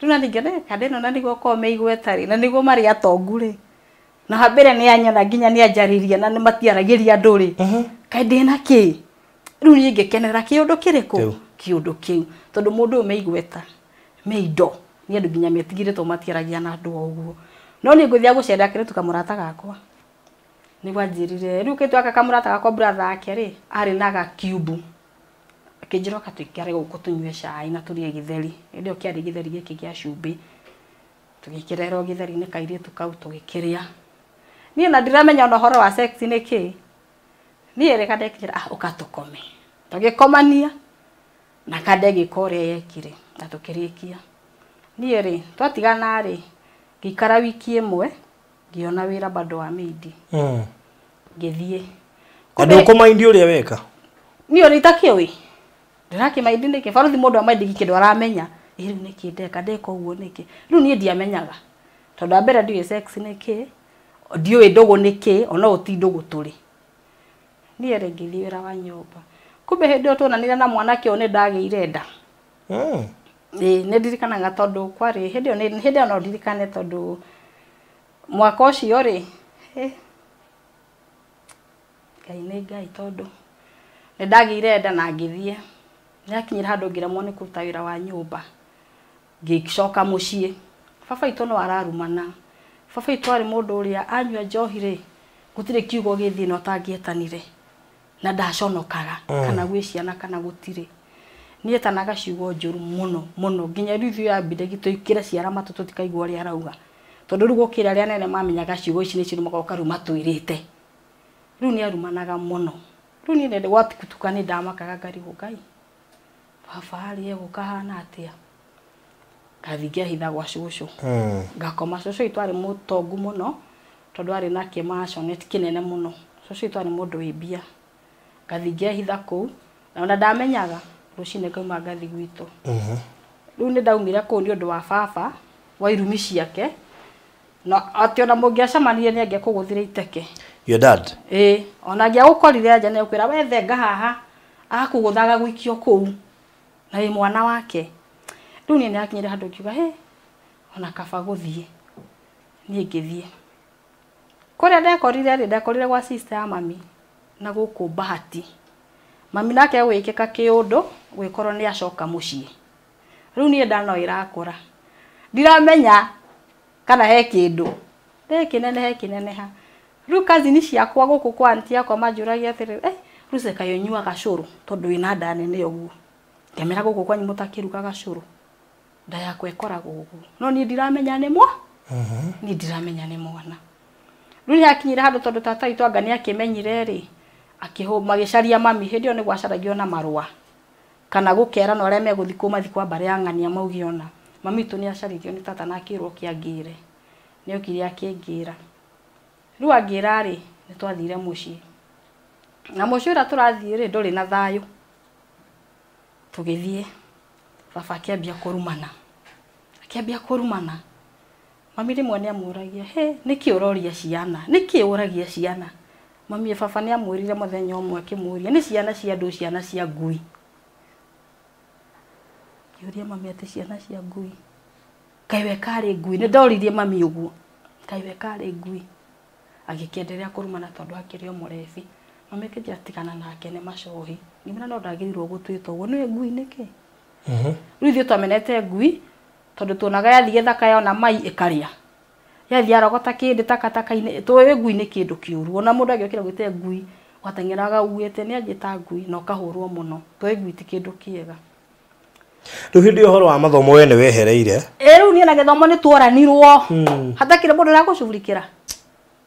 riu na ndigene kadeno na niguo kome igweta ri na niguo mari atongu ri na habere ni anyona nginya ni ajariria na ni matiaragiria andu ri kai ndina ki riu ni ngikenera kiundu kiriku kiundu kiu tondu mundu meigweta meido ni andu nginya metigire to matiaragia na andu oguo no ni nguthia gucera kiritu kamurata gakwa ni gwanjirire riu kitu aka kamurata gakwa brother ake ri ari naga cube akijiro katwikare guku tunywe cai na turie githeri ndio kiari githeri giki gia cumbi tugikirero githeri ni kairitu kau tugikiria ni na ndiramenya no horo wa sex ni ki ni ere kadekira ukatukome tugikomania na kadegi kore yekire na tukirikia ni ere twatigana ri gikara wiki imwe ngiona wira bado wa midi ngithie andu kumaindi uria weka ni ori takioi ndiraki maindi niki faruthi mundu amaindi gikindu aramenya riu niki ndeka ndeka uguo niki riu ni ndiamenyaga tondu ambere ndiwe sex niki ndiwe ndogo niki ona uti ndogo turi ni ere ngithie wira wa nyumba kumbe hindi otonanire na mwanake one ndageire nda ni ndirikanaga tondu kwari hindi no ndirikane tondu mwaka ucio ri ngai tondu ni ndageire nda na ngithie nyakinyira handu ngiremwo ni kuruta wira wa nyumba ngicoka mucie baba itu no ararumana baba itwari mundu uria anyua njohi ri gutire kiugo githi no tangietanire na ndaconokaga kana gwi ciana kana gutire nie tanaga ciugo njuru muno nginya rithu ya bide gituikire ciara matutu tikaigua ri arauga tondu rugo kira ri anene mamenyaga ciugo ici ni ciru magoka ru matwirite riu ni arumanaga muno riu ni ndende gwatikutuka ni ndamakaga ngarigo Ngai baba ari egukahana atia ngathigia hitha gwa cucu ngakoma cucu itwari mutongu muno tondu ari na kimaconeti kinene muno cucu itwari mundu wibia ngathigia hitha kuu na ndamenyaga rucine ngauma ngathi gwitu riu ni ndaumire kuu ni undu wa baba wa irumi ciake na ationa mungiacamanirie ni angekuguthire iteke your dad ona ngia gukorire anja ne kwira wethe ngahaha akuguthaga gwikio kuu na i mwana wake riu ni akinyire handu kiuga ona kaba guthie ni ngithie kuria ndekorire gwa sister ya mami na guku bahati mami nake gwikika kiundu gwikorwo ni acoka mucii riu ni ndano irakura ndiramenya kana he kindu he kinene riu kazini ciakwa guku kwa anti yakwa manjuragia atiri ruce kayo nyua gacuru tondu ina nda nene uguo ngemera guku kwanyu mutakiruga gacuru nda yakwa ikoragwo uguo no ni ndiramenya ni ni ndiramenya ni mwana riu ni akinyire handu tondu tata itu anga ni akimenyire ri akihuma gicaria mami hindi yo ni gwacaragio na marua kana gukera no reme guthikwo mathikwa bare angania maugiona mami tu ni acarithio ni tata na akirwo kiangire ni okiri akingira riu angira ri ni twathire mucii na mucii ura turathie ri nduri na thayu tugithie baba akiambia kurumana mami rimwe ni amuragia niki uroria ciana mami baba ni amwirire muthenya umwe akimuria ni ciana cia ngui kiuria mami ati ciana cia ngui kaiwe kari ngui ni ndoririe mami uguo kaiwe kari ngui agikiendelea kurumana tondu akirio murebi mami kijatigana nake ni macohi ngimena no ndagirirwo gutwita uguo ni ngui niki riu thio twamenete ngui tondu tuonaga yathie thaka yona mai ikaria yathie arogota kindi takataka-ini twi ngui ni kindu kiuru ona mundu agiokira gwite ngui watengeraga uguite ni anjita ngui no kahurwo muno twi ngui ti kindu kiega riu hindi uhoro wa mathomo we ni wehereire riu ni na githomo ni tworanirwo hatakire mundu ra gucurikira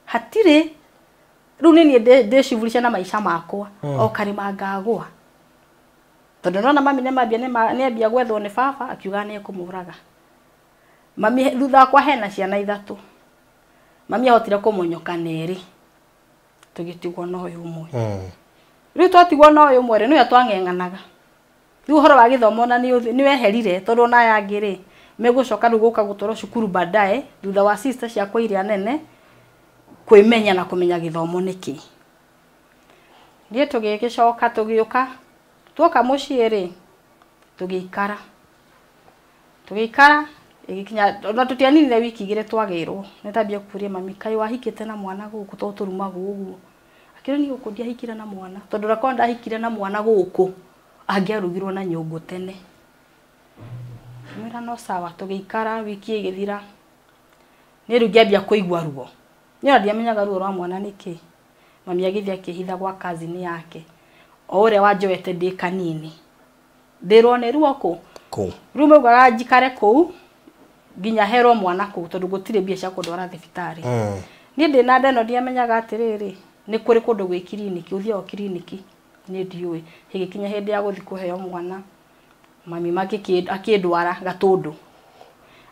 hatire riu ni ndecivurisha na maisha makwa o karima ngagwa tondu nona mami ne mambia ni ambia gwethwo ni baba akiuga ni kumuraga mami thutha kwa hena ciana ithatu mami ahotire kumunyoka neri tugitigwo no uyu umwe riu twatigwo no uyu umwe ni twangenganaga riu horo wa githomo na ni weherire tondu na yangiri megucoka riu guka gutoro cukuru baadaye thutha wa sister ciakwa iria nene kwimenya na kumenya githomo niki nie tugigicoka tugiuka tuoka mucii ri tugiikara igikinya na tutianinire wiki igire twagirwo netambia kuria mami kai wahikite na mwana guku to turumagu uguo akira ni guku ndiahikire na mwana tondu rakwa ndahikire na mwana guku angiarugirwo na nyungu tene mwira no sawa tugiikara wiki igithira ni riu ngiambia kuigwa ruo ni ndiamenyaga ruo rwa mwana niki mami agithia akihitha gwa kazini yake o uria wanjoete ndi kanini ndirwo ni ruo ku riu maugaga njikare kuu nginya herwo mwana kuu tondu gutire mbia cia kundwara thibitari ni ndina ndeno ndiamenyaga atiriri ni kuri kundu gwi kiriniki uthia o kiriniki ni ndiui higikinya hindi ya guthi kuheo mwana mami maki akindwara gatundu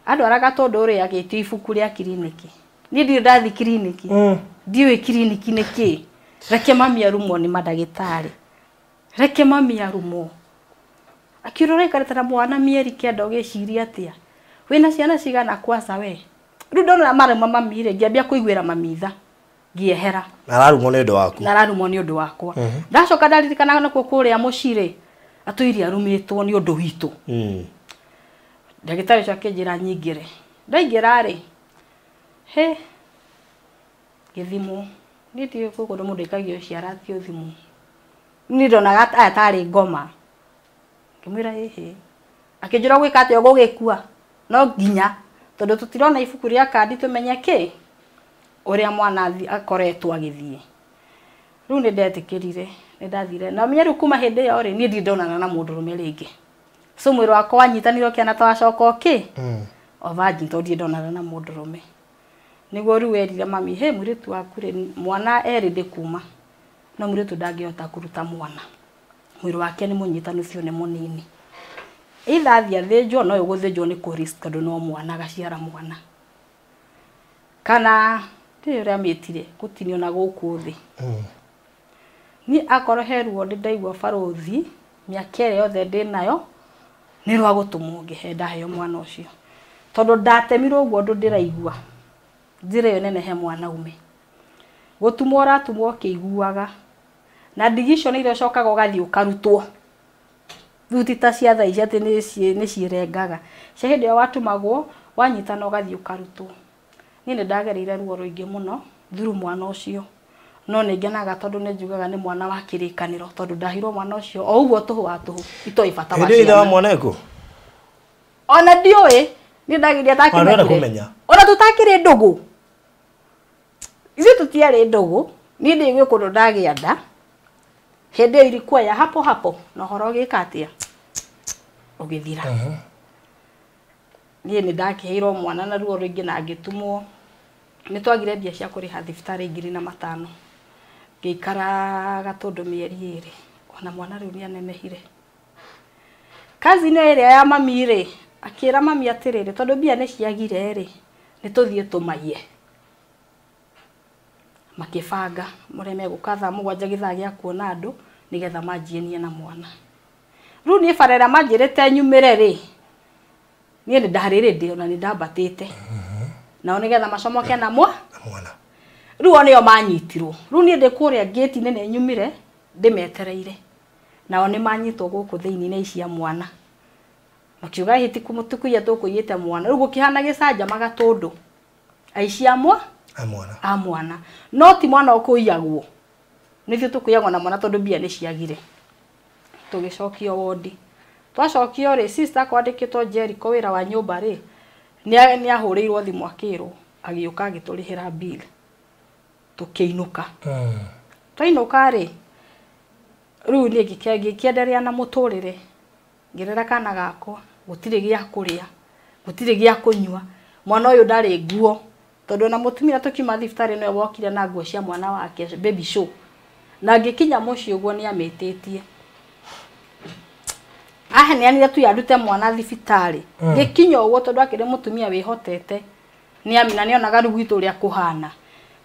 andwara gatundu ri agitio ibuku ria kiriniki ni ndi ndathi kiriniki ndiui kiriniki niki reke mami arumwo ni madagitari reke mami arumwo akirora ikareta na mwana mieri kenda ugiciria atia wina ciana cigana kwasa we riu ndona mara mami ri ngiambia kuiguira mamitha ngiehera nararumwo ni undu wakwa ndacoka ndaririkana nakuo kuria muciri atuiri arumitwo ni undu witu ndagitari cio akinjira nyingire ndaingira ri githimo ni ndi kundu mundu ikagio ciara ti uthimu ni ndonaga atari ngoma ngimwira akinjira gwika ati gugikua no nginya tondu tutirona ibuku ria kandi tumenye ki uria mwana akoretwo agithie riu ni ndetikirire ni ndathire na menya riu kuma hindi yo ri ni ndonana na mundurume ringi so mwiri wakwa wanyitanirwo kiana twacoka ki ovaji tondie ndonana na mundurume niguo riu erire mami he mwiritu waku ri mwana erinde kuma no mwiritu ndangihota kuruta mwana mwiri wake ni munyitanu cio ni munini ithathia thinjwo no iguthinjwo ni ku risk tondu no mwana gaciara mwana kana ndiuria mitire gutinio na guku thi ni akoroherwo ndaigua barothi miakere yothe ndinayo ni rwa gutumwo ngihenda heyo mwana ucio tondu ndatemirwo uguo ndu ndiraigua njira yo nene he mwana ume gutumwo ratumwo kiguaga na ndigisho ni irio cokaga ugathi ukarutwo thutita cia thaa ici ati ni cirengaga cia hindi yo watumagwo wanyitana ugathi ukarutwo ni ndagereire ruo ruingi muno thuru mwana ucio no ningenaga tondu ni njugaga ni mwana wa kirikaniro tondu ndahirwo mwana ucio o uguo tuhu wa tuhu itoi bata wa ciana wa mwana eko ona ndioi ni ndagiria takimenya ona tutakire ndugu izi tutiare ndugu ni ndigwe kundu ndagia nda hindi ilikuwa ya hapo hapo na horo gikatia ugithira ni ndakihirwo mwana na ruo ruingi na ngitumwo ni twagire bia cia kuriha thibitari 2,500 ngikara tondu mieri 2 ona mwana riu ni anenehire kazi ni ire ya mami ri akira mami atirire tondu bia ni ciagire ri ni tuthie tumaie makifanga mureme gukatha mugwanja githaa gia kuona andu nigetha manjienie na mwana riu ni farera manjirite nyumire ri ni ndarire ndi ona ni ndambatite na nigetha macomoke na mwana riu onio manyitirwo riu ni ndikuria gate nene nyumire ndimetereire nao ni manyitwo guku thiini na cia mwana makiuga hiti kumutukuya tukuyite mwana riu gukihana gicanja magatundu aici mwana no ti mwana okuyagwo nithio tukuyagwo na mwana tondu bia ni ciagire tugicokio wodi twacokio ri sister kwandikitwo Jericho wira wa nyumba ri ni ahurirwo thimu akirwo agiuka agiturihira bill tukiinuka twainuka ri riu ni gikienderea na muturire ngirera kana gakwa gutire gia kuria gutire gia kunywa mwana uyu ndari nguo tondu na mutumia tukima thibitari no wokire na nguo cia mwana wake baby show na ngikinya muci uguo ni ametitie ni anire tu yadute mwana thibitari ngikinya uguo tondu akire mutumia wihotete ni amina ni onaga rugwitu ria kuhana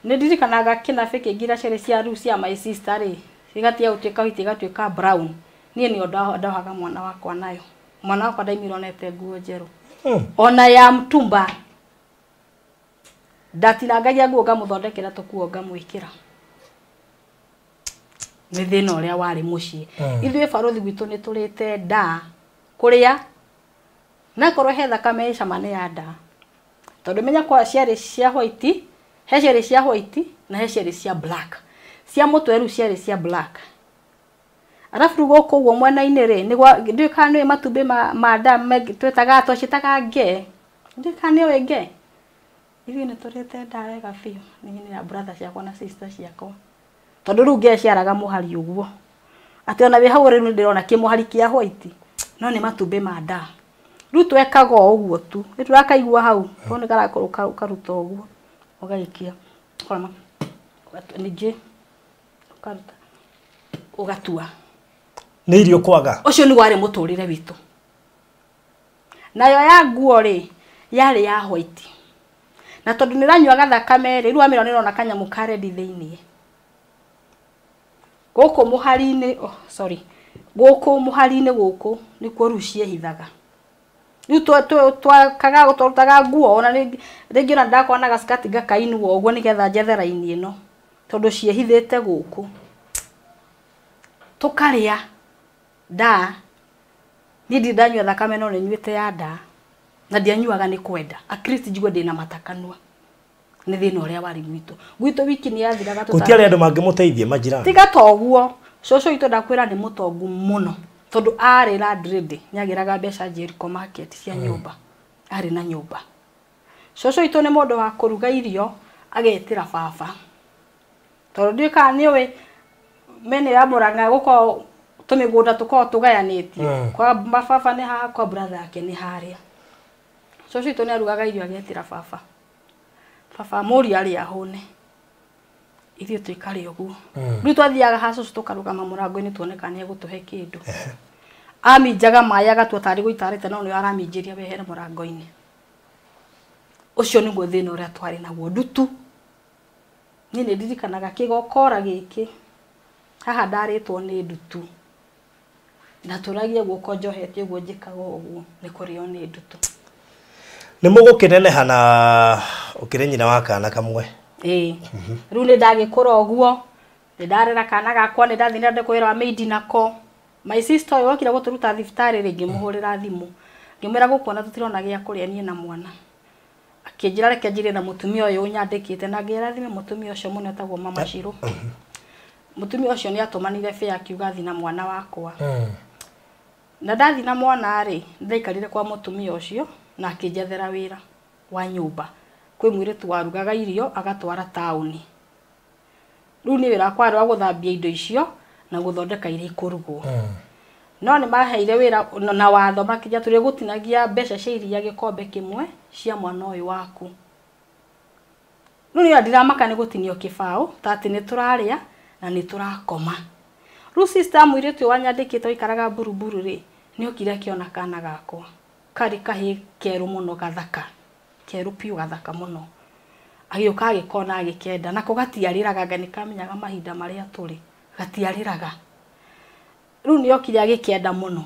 ni ndirikanaga kinabe kingira cere cia ru cia my sister ri igatia utika gatwika brown ni ndahaga mwana wakwa nayo mwana wakwa ndaimironete nguo njeru ona ya mtumba ndatinangagia nguo ngamuthondekera tukuo ngamwikira ni thina uria wari mucii ithuĩ barothi gwitu ni turite nda kuria na korwo he thakame icamane ya nda tondu menya kwa ciari cia white he ciari cia white na he ciari cia black cia mutweru ciari cia black arafu guko uguo mwena-ini ri ndikane matumbi ma nda twetaga twacitaga nge ndikane we nge ithuĩ ni turite nda wega biũ ni na brother ciakwa na sister ciakwa tondu ru nge ciaraga muhari uguo ati ona wi hau ri ndirona kimuhari kia white no ni matumbi ma nda ru twekaga uguo tu ni turakaigua hau tone karakoruka ukaruta uguo ugaikia korama nije ukaruta ugatua ni irio kwaga ucio ni wari muturire witu nayo ya nguo ri yari ya white na tondu niranyuaga thakame ri ru amiro nirona kanyamu kare ndi thiini guku muhari-ini guku muhari-ini guku nikuo ru ciehithaga riu twakaga gutorutaga nguo ona ringi ona ndakona gaskati gakainwo uguo nigetha njethera-ini ino tondu ciehithite guku tukaria nda ni ndanyua thakame no ni nyuite ya nda na ndianyuaga ni kwenda akristi njigwe ndina matakanwa ni thina uria wari gwitu wiki ni yathiraga gutiari andu mangimuteithie majirani tiga toguo coco itu ndakwira ni mutongu muno tondu ari la dread nyagiraga mbeca Jericho market cia nyumba ari na nyumba coco itu ni mundu wa kuruga irio agetira baba tondu ndi kana niwe mene ya Murang'a guko tumigunda tuko tugayanĩtie kwa baba ni haha kwa brother yake ni haria cocio itu ni arugaga irio agetira baba muri ari ahone ithio tuikari uguo riu twathiaga hacu tukarugama murango-ini tuone kana ni egutuhe kindu aminjaga mai agatua tari guitarite no ni araminjiria wehere murango-ini ucio niguo thina uria twari naguo ndutu ni ndirikanaga kigokora giki haha ndaritwo ni ndutu na turagie guko njohetie guo njikaga uguo ni kurio ni ndutu ni mugukineneha na ukire nyina wa kana kamwe riu ni ndagikura uguo ni ndarera kana gakwa ni ndathina ndekwira maidi nako my sister yokira guturuta thibitari ringi muhurira thimu ngimwira gukona tutirona gia kuria nie na mwana akinjira reke njire na mutumia uyu nyandikite na ngira thime mutumia ucio muno etagwo mama Shiro mutumia ucio ni atumanire fe akiuga thina mwana wakwa na ndathi na mwana ri ndaikarire kwa mutumia ucio na akinjethera wira wa nyumba kwi mwiritu warugaga irio agatwara tauni riu ni wira kwari wa guthambia indo icio na guthondeka irio ikurugwo no ni maheire wira na watho makija turi gutinagia mbeca cia iria gikombe kimwe cia mwana uyu waku riu ni ndiramaka ni gutinio kibao tati ni turaria na ni turakoma riu sister mwiritu wanyandikite ikaraga buruburu ri ni okire kiona kana gakwa kari kahi keru muno gathaka keru piu gathaka muno agioka agikona agikenda nako gatiariraga ngani kamenyaga mahinda maria turi gatiariraga riu ni okire agikenda muno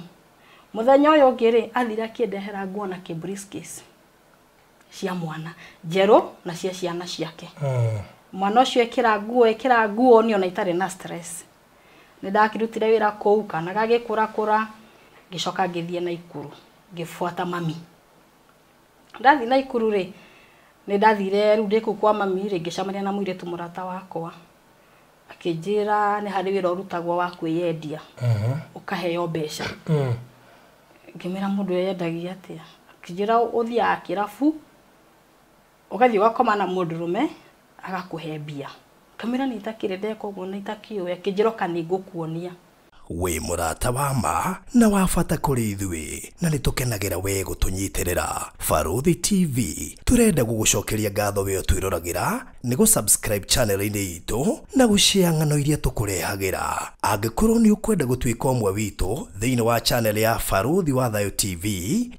muthenya uyu ngiri athira kiendehera nguo na kibriskis cia mwana njeru na cia ciana ciake mwana ucio ekira nguo ni ona itare na stress ni ndakirutire wira kou kana gagikura gicoka ngithie na ikuru ngifuata mami ndathi na ikuru ri ni ndathire riu ndiku kwa mami ri ngicamania na muiretu murata wakwa akinjira ni hari wira urutagwo wa kwiyendia ukaheo mbeca ngimira mundu yendagia atia akinjira uthia kirabu ugathi wakoma na mundurume agakuhe mbia kamera ni itakire ndeko uguo na itakio akinjira kani ngukuonia we murata wa ma na wafata kuri ithui na nitukenagira we gutunyitirira Baruthi TV turenda gugucokeria ngatho we twirораgira ni gu subscribe channel-ini itu na gushare ng'ano iria tukurehagira angikorwo ni ukwenda gutwika umwe witu thiini wa channel ya Baruthi wa Thayo TV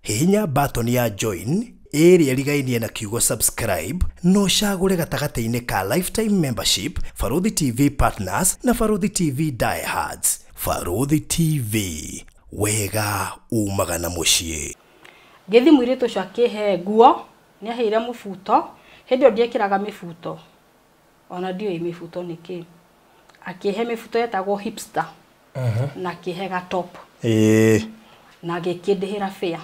hihinya button ya join area rigainie na kiugo subscribe no shagure gatagati-ini ka lifetime membership Baruthi TV partners na Baruthi TV diehards Baruthi TV wega umaga na mucii ngithi mwiritu ucio akihe nguo ni aheire mubuto hindi ndiekiraga mibuto ona dio mibuto niki akihe mibuto yetagwo hipster na akihe ga top na agikindihira fare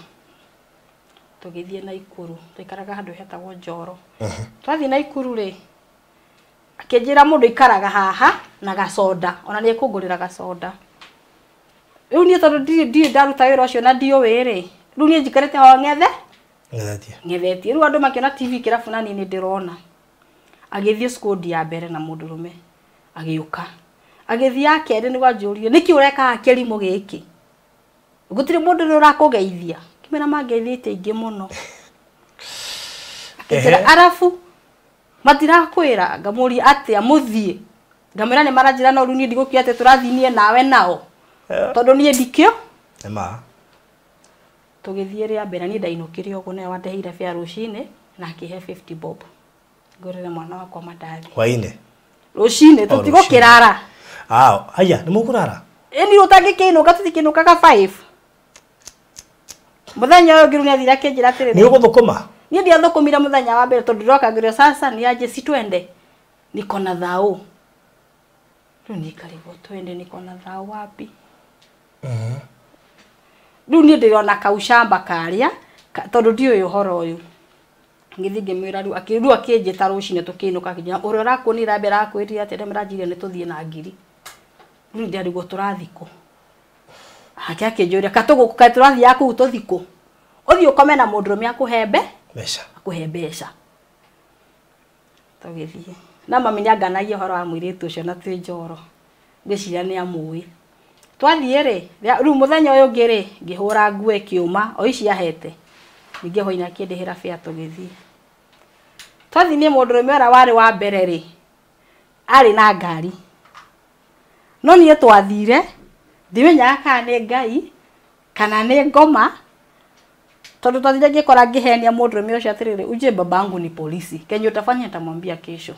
tugithie na ikuru tukaraga handu hetagwo Njoro twathi na ikuru ri akinjira mundu ikaraga haha na gasoda ona ni kungurira gasoda riu ni tondu ndi ndaruta wira ucio na ndio wiri riu ni njikarite ho ngethetie riu andu makiona TV kirabu na ni ndirona agithie skodi ya mbere na mundurume agiuka agithie akere ni gwanjurie niki ureka akirimo giki gutire mundu ri urakugeithia kimera mangeithite ingi muno arafu matirakwira ngamuri atia muthie ngamera ni maranjira no runi ndigukia ate turathinie nawe nao tondu nie ndikio ema tugithie ria mbere ni ndainukire ugu ne wandeheire fare rucine na akihe 50 bob ngorere mwana wakwa mandathi hwaine rucine tutigo kirara aya ni mukurara ni utangikinuka tutikinukaga 5 muthenya uyu ngiru ni athira kinjira atiri ni uguthukuma ni ndia thukumira muthenya wa mbere tondu ndoka ngirio sasa ni aje si twende niko na thau riu ni karibu twende niko na thau wapi riu ni ndirona kaushamba karia tondu ndio uyu horo uyu ngithi ngimwira riu akiru akinjita rucine tukinuka kinya uria rakuonira mbere akwirira ati ndemranjire ni tuthie na ngiri riu ndia rigo turathiko hake akinjuria katuguka turathi yaku tuthiko uthi ukome na mundurume akuhembe mbeca akuhe mbeca tugithie na mami nyanganagia horo wa mwiritu ucio na twi njoro ngiciria ni amui twathie ri riu muthenya uyu ngiri ngihura nguo kiuma o ici ahete ninge hoina kindihira fia tugithie twathie ni mundurume ora wari wa mbere ri ari na ngari no nie twathire ndimenya kana ni ngai kana ni ngoma tondu twathire ngikora ngihenia mundurume ucio atiriri uje babangu ni polisi kenye utafanya nitamwambia kesho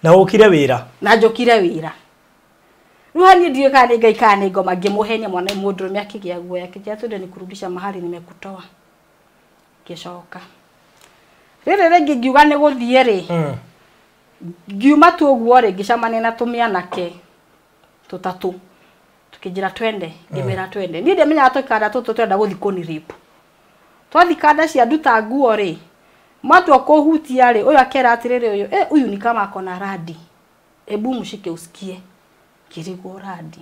na ukire wira na njokire wira ruhani ndio kana ngai kana ngoma ngimuhenia mwana mundurume akigia guoya kijia tunde nikurudisha mahali nimekutoa kishoka rere rengi ngiuga ni guthie ri ngiuma tu guo ri ngicamania na tumianake tutatu tukijira twende ngimera twende ni ndemenya atukada tutu twenda guthi kuni rip twathikada cia nduta nguo ri matu akohutia ri uyu akera atiriri uyu uyu ni kama akona radi ebu mushike usikie kirigo radi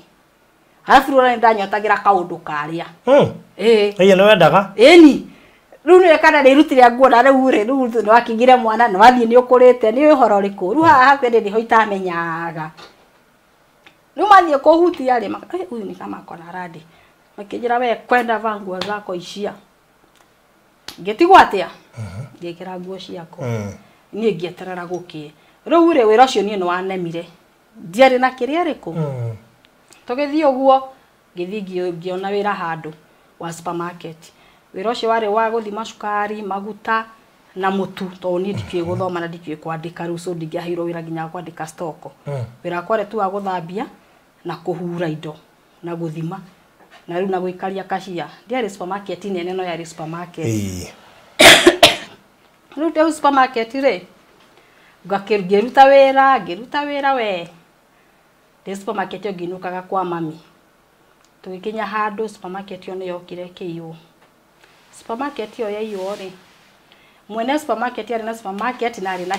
alafu rora ndanyotagira kaundu karia eye no wendaga eni riu ni kana ni rutire nguo na riu ri riu no akigire mwana no athie ni ukurite ni uhoro riku riu haha kwende ni hoita menyaga riu mathie kuhutia ri uyu ni kama akona radi makijira we kwenda vangu zako ishia ngetigwa atia ngekira nguo ciako ni ngieterera gukie riu ri wira ucio ni no wanemire ndiari na kiria riku tugithie uguo ngithie ngiona wira handu wa supermarket wira ucio wari wa guthima cukari maguta na mutu to ni ndikie guthoma na ndikie kwandika riu so ndingiahirwo wira nginya kwandika stoko wira kware tu wa guthambia na kuhura indo na guthima na riu na guikaria kashia ndiari supermarket nene no yari supermarket riu te supermarket ri ngakiruta wira we the supermarket yo ginukaga kwa mami tugikinya handu supermarket yo ni yokire kiyo supermarket yo yayo ri mwene supermarket ari na supermarket na ari na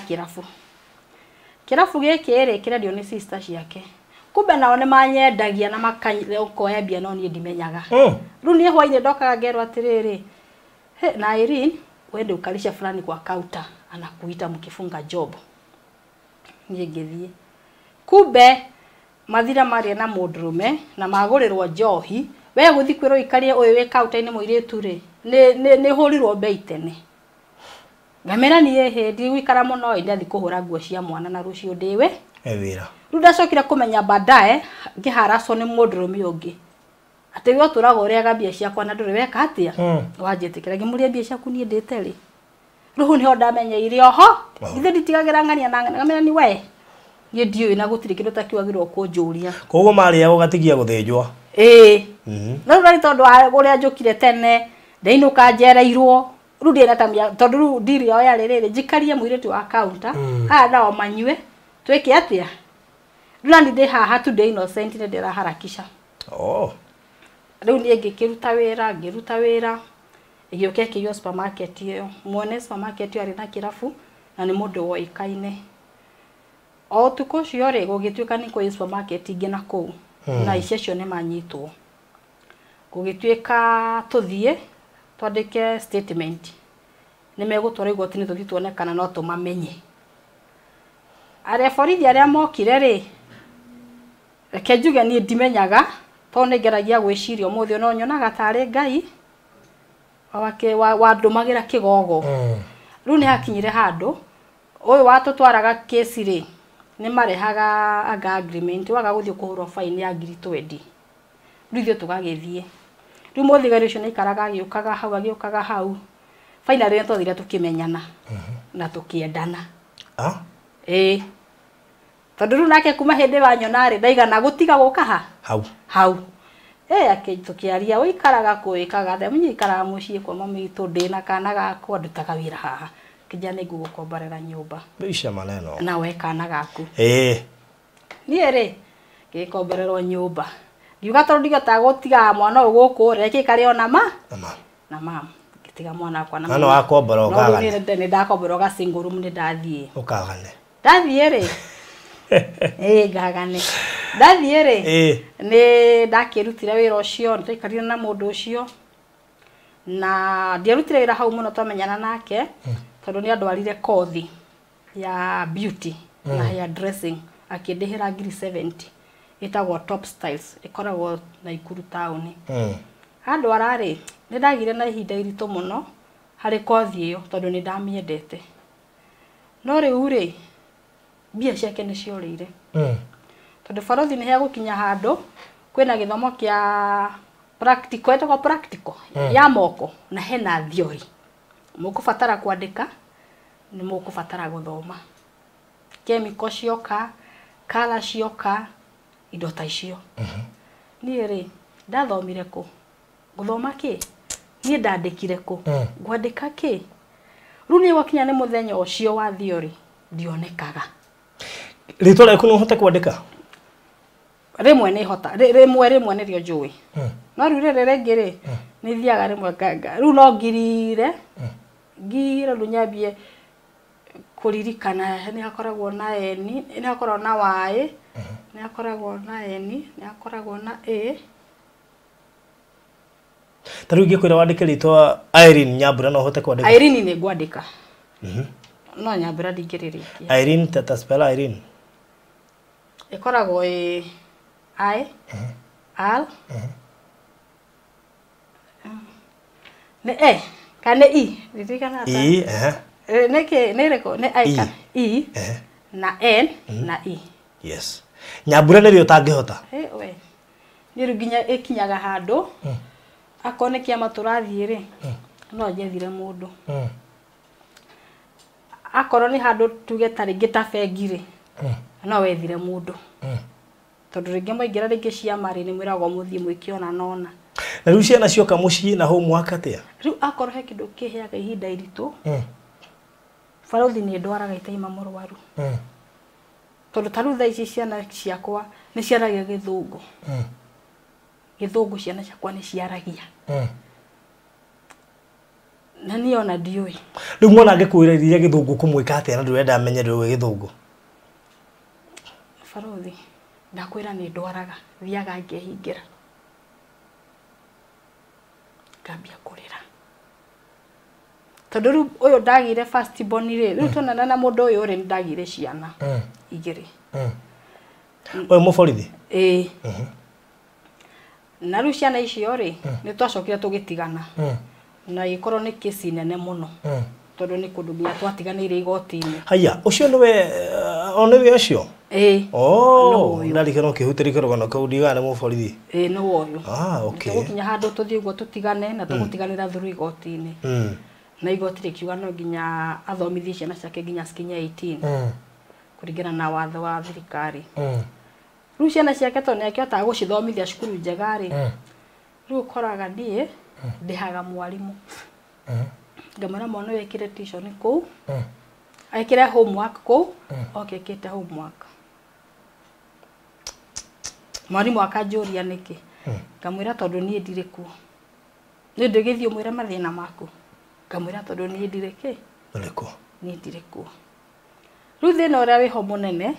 kirafu giki ri kirendio ni sister ciake kumbe nao ni manyendagia na makanyire ukoya bia no ni ndimenyaga riu ni hwaine ndokaga ngerwa atiriri na Irene wende ukalisha fulani kwa counter anakuita mkifunga job ni ngithie kumbe mathira mari na mundurume na magurirwo njohi we guthi kwiro ikarie uyu we counter-ini muiritu ri ni hurirwo bei tene ngamera ni ndi wikara muno ndathi kuhura nguo cia mwana na rucio ndiwe wira riu ndacokire kumenya baadaye ngiharaco ni mundurume ungi ati we turaga uria gambia ciakwa na nduri weka atia wanjitikira ngimuria mbia ciaku ni ndite ri riu ni ho ndamenya iri oho ithe nditigagira ngania na ngamera ni we ye dio ina gutiri kindu takiwagirwo kunjuria koguo mari ya gatigia guthinjwa no ri tondu uria njukire tene ndainuka njereirwo riu ndina tamia tondu riu ndiri yao ya riri njikarie mwiritu wa counter aya nao manyue tweke atia riu ndi haha tu innocent ni ndiraharakisha riu ni ngiruta wira igioke kiyo supermarket iyo mwone supermarket yo ari na kirafu na ni mundu woikaine o tuko cio ri gugituika ni kwa supermarket ingi na ku na icio ne manyitwo gugituika tuthie twandike statement ni megutwara igoti ni tuthi tuonekana no tumamenye are borithi aria mokire ri reke njuge ni ndimenyaga to ne ngeragia gwiciria umuthi no nyonaga tari ngai wandumagira kigogo riu ni hakinyire handu uyu watutwaraga kesi ri ni marehaga aga agreement waga guthie kuhurwo fine ya 20 riu ithuĩ tugagithie riu muthigari ucio ni ikaraga agiukaga hau finally twathire tukimenyana na tukiendana tondu riu nake kuma hindi wanyona ri ndaigana gutiga guka hau akitukiaria uikaraga kuikaga the munyi ikaraga mucii kwa mami itu ndina kana gakwa ndutaga wira haha kija ni gugukomborera nyumba bisha maneno na we kana gaku ni ri gikomborerwo nyumba ngiuga tondu ndigata gutiga mwana uguku reke kari ona na mama ngitiga mwana akwa na mwana wakombora ukaga ni ndakombora ga single room ni ndathie ukagane ndathie ri gagane ndathie ri ni ndakirutira wira ucio ndaikarire na mundu ucio na ndirutire wira hau muno twamenyana nake tondu ni andu arire kothi ya beauty na hair dressing akindihira ngiri 70 itagwo Top Styles ikoragwo Naikuru town. Handu arari nindagire na ihinda irito muno hari kothi iyo tondu ni ndamiendete. No riu ri bia ciake ni ciorire. Tondu barothi ni hegukinya handu kwina githomo kia practical etagwo practical ya moko na hena theory. Mukubatara kwandika ni mukubatara guthoma. Chemical cioka, color cioka, indo ta icio. Ni ri ndathomire ku guthoma ki ni ndandikire ku gwandika ki riu ni wakinya ni muthenya ucio wa theory ndionekaga. Ritwa rĩaku no hote kwandika? Rimwe ni hota rimwe ni rio njui. No riu riri ringi ri ni thiaga rimwe nganga riu no ngirire runyambie kuririkana ni hakoragwo na eni ni hakoragwo na y ni hakoragwo na eni ni hakoragwo na a. Taru ngikwira wandike ritwa Irene Nyambura no hote kwandika? Irene ni ngwandika. No Nyambura ndingiririkia. Irene tata spell Irene. Ikoragwo I R ne kana I ririkana ta neke nereko ne I I na N na I. Yes. Nyambura nĩ rĩo tangĩhota. We ni ruginya ikinyaga handu akone kia maturathie ri no njethire mundu akoro ni handu tuge tari gitabengi ri no wethire mundu tondu ringi moingira ringi ciama ri ni mwirago muthie mwikiona nona. Na riu ciana cioka mucii na homework atia? Riu akoro he kindu kiheaga ihinda iritu barothi ni ndwaraga itaima murwaru tondu taru tha ici ciana ciakwa ni ciaragia githungu githungu ciana ciakwa ni ciaragia na ni ona ndiui. Riu mwana angikwiriria githungu kumwika atia na ndurenda amenye ndwe githungu? Barothi ndakwira ni ndwaraga thiaga ngehingira ngambia kurira tondu riu uyu ndagire first born ri riu tonana na mundu uyu ri ndagire ciana igiri. Oyo muborithi? Na riu ciana icio ri ni twacokire tugitigana na ikorwo ni kesi nene muno tondu ni kundu nginya twatiganire igoti-ini. Haya ucio niwe onewe ucio? Ndarikana ukihutiri kirogano kau ndigane muborithi? No uyu. Okay. Tugikinya handu tuthie uguo tutigane na tugutiganira thuru igoti-ini. Na igoti rikiuga no nginya athomithie ciana ciake nginya cikinye 18 kuringana na watho wa thirikari. Riu ciana ciake to nekihota gucithomithia cukuru njega ri riu koraga ndie ndihaga mwarimu ngamara mwana wekire tuition ku aikire homework ku okekete homework mwarimu akanjuria niki ngamwira tondu nie ndire ku ni ndigithie mwira mathina maku ngamwira tondu nie ndire ki ndiriku nie ndire ku riu thina uria wiho munene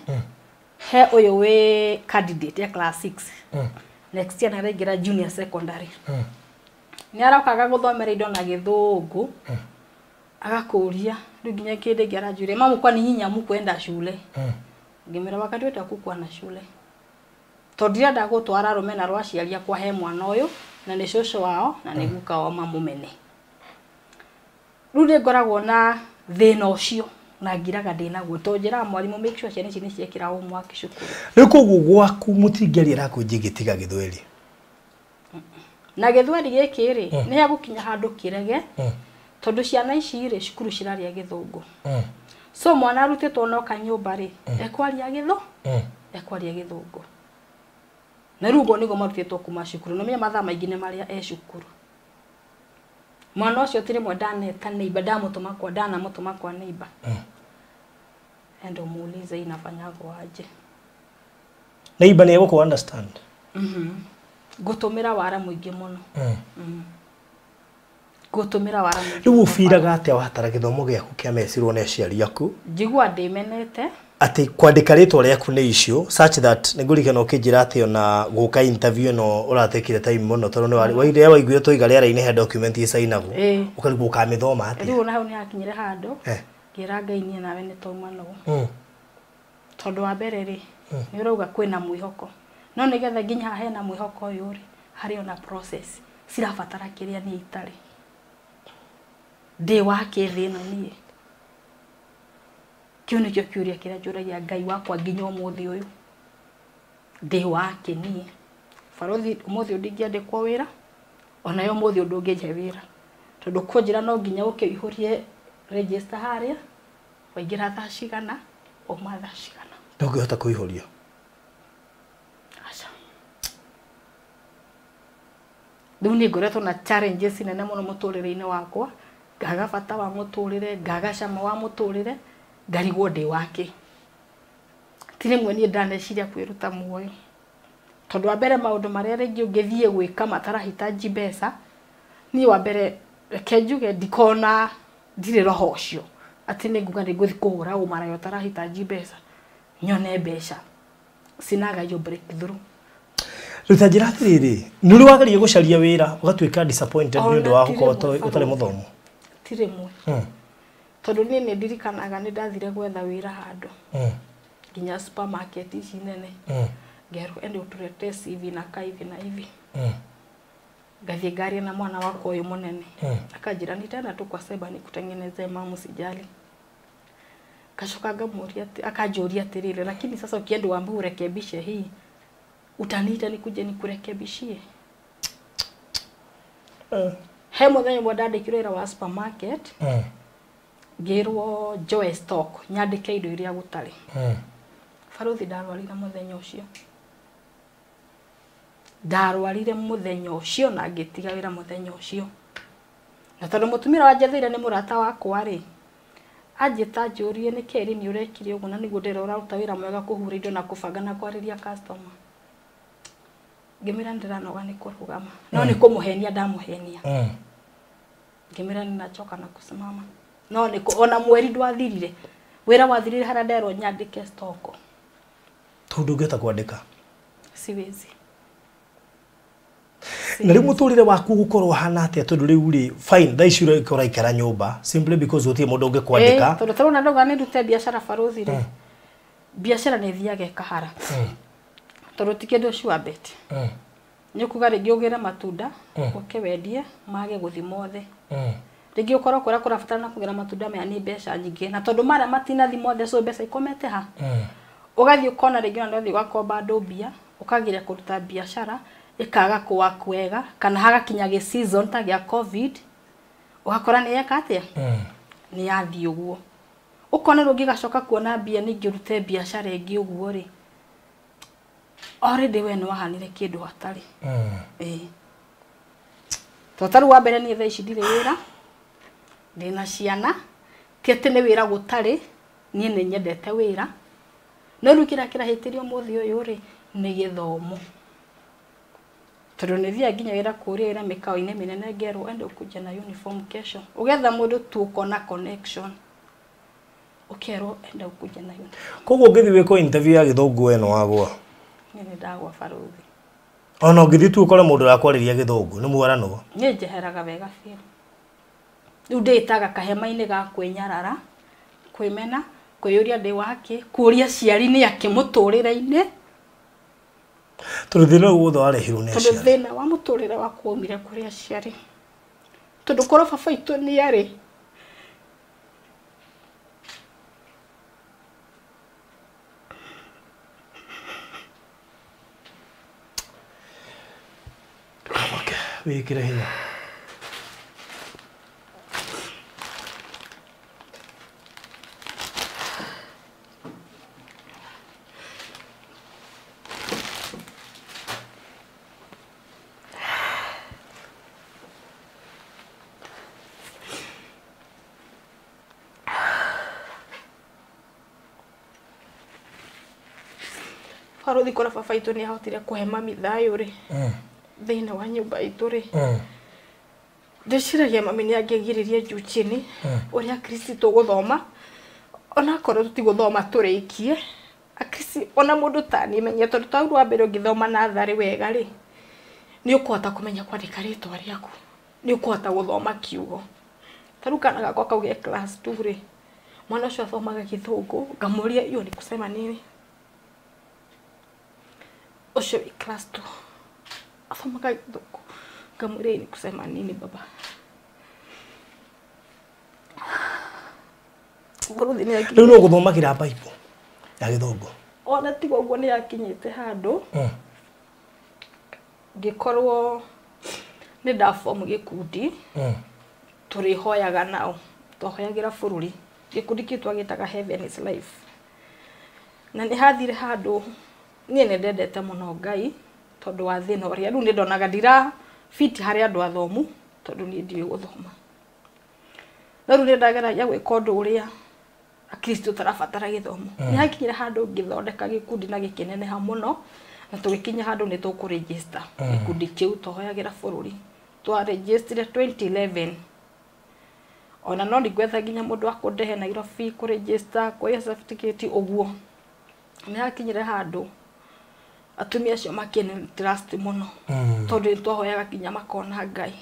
he uyu wi candidate ya class 6 next year narengira junior secondary ni araukaga guthomera indo na githungu agakuria riu nginya kindi ngiaranjure mamu kwa ni hinya mukwenda shule ngimira wakati wetu akukwa na shule tondira ndagutwara rumena rwa ciaria kwa he mwana uyu na ni shosho wao na ni guka wa mamumene riu ni ngoragwo na thina ucio na ngiraga ndina guo tonjira mwarimu make sure ciana ici ni ciekira homework cukuru. Riu koguo gwaku mutingiari arakunji gitiga githweri na githweri giki ri ni agukinya handu kirege tondu ciana ici ri cukuru ciraria githungu so mwana arutitwo no kanyumba ri ekwaria ekwaria githungu na rugo nigo marutitwo kuma cukuru no menya mathaa maingi ni maria cukuru mwana ucio tiri mwendaneta neighbor ndamutuma kwa ndana mutuma kwa neighbor endo muulize inafanyago aje neighbor ni ego understand gutumira wara muingi muno gutumira wara muingi riu ufiraga atia watara githomo giaku kia mecirwo na ciari aku njigua ndimenete ati kwandika ritwa riaku ni icio such that nigurikana ukijira ati ona guka interview no uratekire time muno tondu ni waire waiguyo toiga riara-ini he document isainagwo ukarigwo ukamithoma ati riu na hau ni akinyire handu ngira Ngai nie nawe nĩ twauma no tondu wa mbere ri nĩ urauga kwĩna mwĩhoko no nĩgetha nginya haha hena mwĩhoko ũyũ ri harĩ ona process cirabatara kĩrĩa niĩ itarĩ ndĩ wake thĩ ĩno niĩ kĩu nĩkĩo kĩũria kĩrĩa njũragia Ngai wakwa nginya ũmũthĩ ũyũ ndĩ wake niĩ barothi ũmũthĩ ndingĩandĩkwo wĩra ona yo ũmũthĩ ndũngĩnje wĩra tondu kũnjĩra no nginya ũkĩihũrie register harĩa waingĩra thaa cigana uma thaa cigana ndũngĩhota kũihũria aca rĩu nĩ ngoretwo na challenges nene mũno mũtũrĩre-inĩ wakwa ngaga bata wa mũtũrĩre ngaga cama wa mũtũrĩre ngarigwo ndĩ wake ti rĩmwe niĩ ndaneciria kwĩruta muoyo tondu wa mbere maũndũ marĩa rĩngĩ ũngĩthiĩ gwĩka matarahitaji mbeca niĩ wa mbere reke njuge ndikona ndirĩ roho ũcio atĩ nĩ nguga nĩ ngũthiĩ kũhũra ũmaraya ũtarahitaji mbeca nyone mbeca sinaga yo breakthrough ruta njĩra atĩrĩrĩ nĩ ũrĩ wageria gũcaria wĩra ũgatuĩka disappointed nĩ ũndũ wa gũkorwo ũtarĩ mũthomu ti rĩmwe tondu niĩ nĩ ndirikanaga nĩ ndathire gwetha wĩra handũ nginya supermarket ici nene ngerwo ende ũtũrete CV na kaivi na hivi ngathie ngaria na mwana wako uyu munene akanjira nitaenda tu kwa cyber nikutengeneze mama usijali kashoka ngamuria akajoria atirire lakini sasa ukienda uambe urekebishe hii utaniita nikuje nikurekebishie he muthenya mwandandikirwo wĩra wa supermarket ngirwo Joy Stock nyandike indo iria gutari barothi ndarwarire muthenya ucio ndarwarire muthenya ucio na ngitiga wĩra muthenya ucio na tondu mutumira wa njetheire ni murata wakwa ri anjita njurie ni keri ni urekire uguo na niguo ndirora uta wĩra mwega kuhura indo na kubanga na kwariria customer ngimira ndiranoga ni kurugama no ni kumuhenia ndamuhenia ngimira ni nachoka na kusimama no ni ona mweri ndwathirire wĩra wathirire hara nderwo nyandike stock tondu ngeta kwandika siwezi na rĩu mũtũrĩre waku gũkorwo hana atĩa tondu rĩu rĩ fine thaa ici ũraikara nyũmba simply because gũtirĩ mũndũ ũngĩkwandĩka tondu tarona ndoga nĩ ndute biacara barothi rĩ biacara nĩ thiaga kahara tondu ti kĩndũ sure bet nĩ kuga rĩngĩ ũgĩre matunda ũke wendie mage gũthi mothe rĩngĩ ũkorwo kũrĩa kũrabatara kũgĩra matunda maya nĩ mbeca nyingĩ na tondu mara matinathi mothe so mbeca ikomete ha ũgathiĩ ũkona rĩngĩ ona nĩ ũgakomba andũ mbia ũkagĩra kũruta biacara ikaga kuwa kwega kana hagakinya gĩ season ta gĩa covid ugakora nĩ yeka atia nĩ yathi ũguo ukona rũngĩ gacoka kuona mbia ningĩ rute biacara ĩngĩ ũguo rĩ already we nĩ wahanire kĩndũ hatarĩ totaru wa mbere nĩ thaa ici ndirĩ wĩra ndĩna ciana ti atĩ nĩ wĩra gũtarĩ niĩ nĩ nyendete wĩra no rĩu kĩrĩa kĩrahĩtĩrio mũthĩ ũyũ rĩ nĩ gĩthomo tondu nĩ thia nginya wĩra kũrĩa wĩra mĩkawa-inĩ mĩnene ngerwo ende ũkũja na uniform kesho ũgetha mũndũ tu ũkona connection ũkerwo ende ũkũja na uniform koguo ũngĩthiĩ wĩkwo interview ya gĩthũngũ we no wagwa nĩ ndagwa barothi ona ũngĩthiĩ tu ũkore mũndũ ũrakwarĩria gĩthũngũ nĩ mwaranwo nĩ njeheraga wega biũ rĩu ndĩtaga kahema-inĩ ga kwĩnyarara kwĩmena kwĩyũria ndĩ wake kũria ciari nĩ akĩ mũtũrĩre-inĩ tondu thĩna ũyũ wothe warehirwo nĩ aciari tondu thĩna wa mũtũrĩre wakwa umire kũrĩ aciari tondu korwo baba itũ nĩ arĩ wĩkĩre hinya barothi kora baba itũ nĩ ahotire kũhe mami thayũ rĩ thĩinĩ wa nyũmba itũ rĩ ndĩciragia mami nĩ angĩgirĩrie njuchini ũrĩa Kristi tũgũthoma ona korwo tũtigũthoma tũrĩkie akristi ona mũndũ ta niĩ menye tondu tauru wa mbere ũngĩthoma natharĩ wega rĩ nĩ ũkũhota kũmenya kwandĩka rĩtwa rĩaku nĩ ũkũhota gũthoma kiugo taru kana gakwa kauge class 2 rĩ Mwana ũcio athomaga Gĩthũngũ, ngamuria hiyo ni kusema nini? Ũcio class 2 athomaga Gĩthũngũ, ngamuria ni kusema nini baba? Rĩu no gũthomagira Bible ya Gĩthũngũ. Ona tiga ũguo nĩ yakinyĩte handũ ngĩkorwo nĩ ndafomu gĩkundi tũrĩhoyaga nao, twahoyagĩra bũrũri. Gĩkundi kĩu twagĩtaga Heaven is Life. Na nĩ hathire handũ niĩ nĩ ndendete mũno Ngai tondũ wa thĩna ũrĩa rĩu nĩ ndonaga ndira fit harĩ andũ athomu tondũ niĩ ndiũĩ gũthoma. Na rĩu nĩ ndageragia gwĩka ũndũ ũrĩa Akristo tarabatara gĩthomo. Nĩ hakinyire handũ ngĩthondeka gĩkundi na gĩkĩneneha mũno, na tũgĩkinya handũ nĩ tũkũregister gĩkundi kĩu twahoyagĩra bũrũri. Twaregistire 2011. Ona no ndigwetha nginya mũndũ wa kũndehe Nairobi kũregister, kuoya certificate ũguo. Nĩ hakinyire handũ atumia acio makĩne trust mũno tondũ twahoyaga kinya makona Ngai.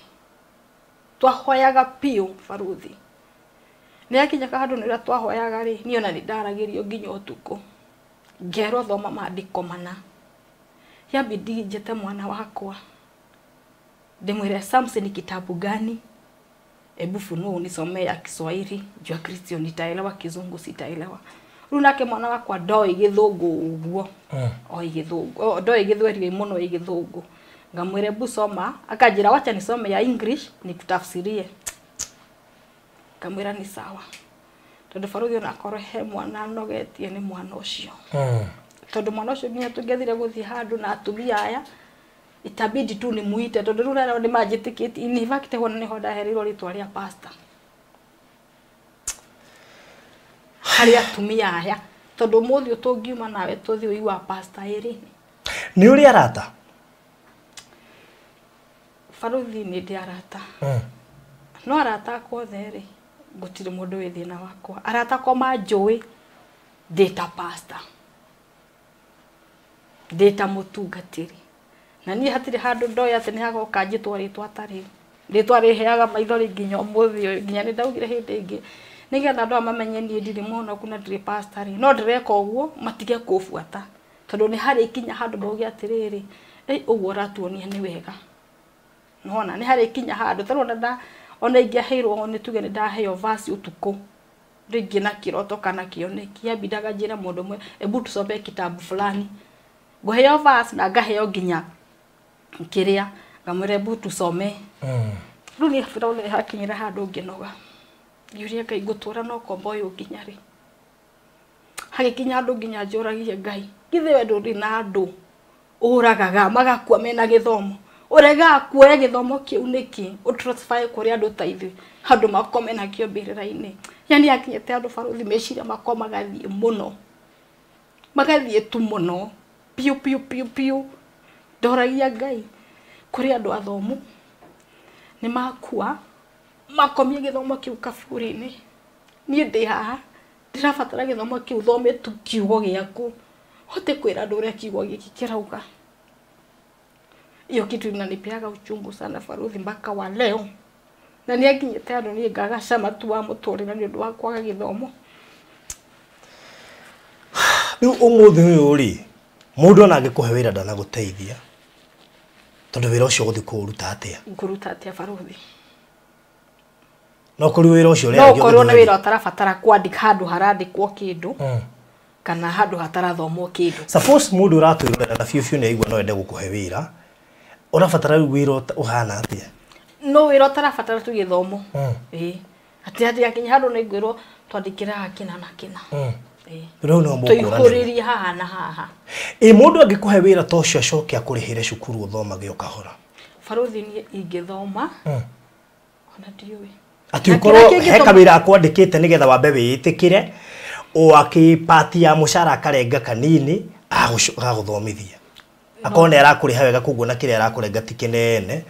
Twahoyaga piũ baruthi. Nĩ hakinyaka handũ nĩrĩa twahoyaga rĩ, niĩ ona nĩ ndaragĩrio nginya ũtukũ. Ngerwo thoma maandĩko mana. Yabidi njete mwana wakwa. Ndimwĩre Samson ni kitabu gani? Hebu funua unisomee ya Kiswahili, juu Kristo nitaelewa, Kizungu sitaelewa. Rĩu nake mwana wakwa ndoĩ Gĩthũngũ ũguo. Oĩ Gĩthũngũ. Ndoĩ Gĩthweri mũno oĩ Gĩthũngũ. Ngamwĩre hebu soma, akanjĩra wacha nisome ya English nikutafsirie. Ngamwĩra ni sawa. Tondũ baruthi ona akorwo he mwana nogetie nĩ mwana ũcio. Tondũ mwana ũcio nginya tũngĩathire gũthiĩ handũ na atumia aya itabidi tu ni muite tondũ rĩu nĩ manjĩtĩkĩtie. In fact hona nĩho ndaherirwo rĩtwa rĩa pastor. Harĩ atumia aya tondũ mũthĩ ũtũngiuma nawe tũthiĩ ũigua pastor ĩrĩ. Nĩ ũrĩ arata? Baruthi nĩ ndĩ arata. No arata akwa othe rĩ gũtirĩ mũndũ wĩ thĩna wakwa. Arata akwa manjũĩ ndĩta pastor, ndĩta mũtungatĩri. Na niĩ hatirĩ handũ ndoya atĩ nĩ hagoka njĩtwo rĩtwa atarĩ. Rĩtwa rĩheaga maithori nginya ũmũthĩ nginya nĩ ndaugire hĩndĩ ĩngĩ nĩgetha andũ mamenye niĩ ndirĩ mũhonoku na ndirĩ pastor rĩ. No ndĩreka ũguo matige kũbuata tondũ nĩ harĩ kinya handũ mauge atĩrĩrĩ ũguo ũratuonia nĩ wega. Nona nĩ harĩ kinya handũ tondũ ona ingĩaheirwo nĩ tuge nĩ ndaheo verse ũtukũ rĩngĩ na kĩroto kana kĩoneki yabindaga njĩra mũndũ ũmwe hebu tusome kitabu fulani. Ngũheo verse na ngaheo nginya kĩrĩa ngamwĩra hebu tusome. Rĩu nĩ Firaũni hakinyire handũ ngĩnoga. Ndiũria Ngai ngũtũra no kombo ũyũ nginya rĩ. Hagĩkinya handũ nginya njũragie Ngai. Githĩ we ndũrĩ na andũ ũragaga magakua mena gĩthomo. Ũrega kuoya gĩthomo kĩu nĩkĩ ũtransfer kũrĩ andũ ta ithuĩ handũ makome na kĩo mbĩrĩra-inĩ. Yani hakinyĩte andũ baruthi meciria makoma magathiĩ mũno. Magathiĩ tu mũno. Piu. Ndoragia Ngai kũrĩ andũ athomu nĩ makua makomie gĩthomo kĩu kaburi-inĩ. Niĩ ndĩ haha ndĩrabatara gĩthomo kĩu thome tu kiugo gĩaku hote kwĩra andũ ũrĩa kiugo gĩkĩ kĩrauga. Hiyo kitu inanipeaga uchungu sana baruthi mpaka wa leo. Na nĩ akinyĩte andũ niĩ ngagacama tu wa mũtũrĩre nĩ ũndũ wa kwaga gĩthomo. Rĩu ũmũthĩ ũyũ rĩ mũndũ ona angĩkũhe wĩra ndanagũteithia tondũ wĩra ũcio gũthiĩ kũũruta atĩa? Ngũruta atĩa baruthi? No kũrĩ wĩra ũcio ũrĩa no korwo nĩ wĩra ũtarabatara kwandĩka handũ harandĩkwo kĩndũ kana handũ hatarathomwo kĩndũ. Suppose mũndũ ũratwĩrora na biũ nĩ aigua no ende gũkũhe wĩra ũrabatara wĩra ũhana atĩa? No wĩra ũtarabatara tu gĩthomo. Atĩ akinya handũ nĩ ngwĩrwo twandĩkĩra hakina na kina. Rĩu no mũkũrania. Tũihũrĩrie haha na haha. Mũndũ angĩkũhe wĩra ta ũcio acoke akũrĩhĩre cukuru ũthomage ũkahora. Baruthi niĩ ingĩthoma ona ndiũĩ. Atĩ ũkorwo he kawĩra akwandĩkĩte nĩgetha wambe wĩĩtĩkĩre o akĩpati ya mũcara akarenga kanini agagũthomithia. Akone arakũrĩha wega koguo na kĩrĩa arakũrenga ti kĩnene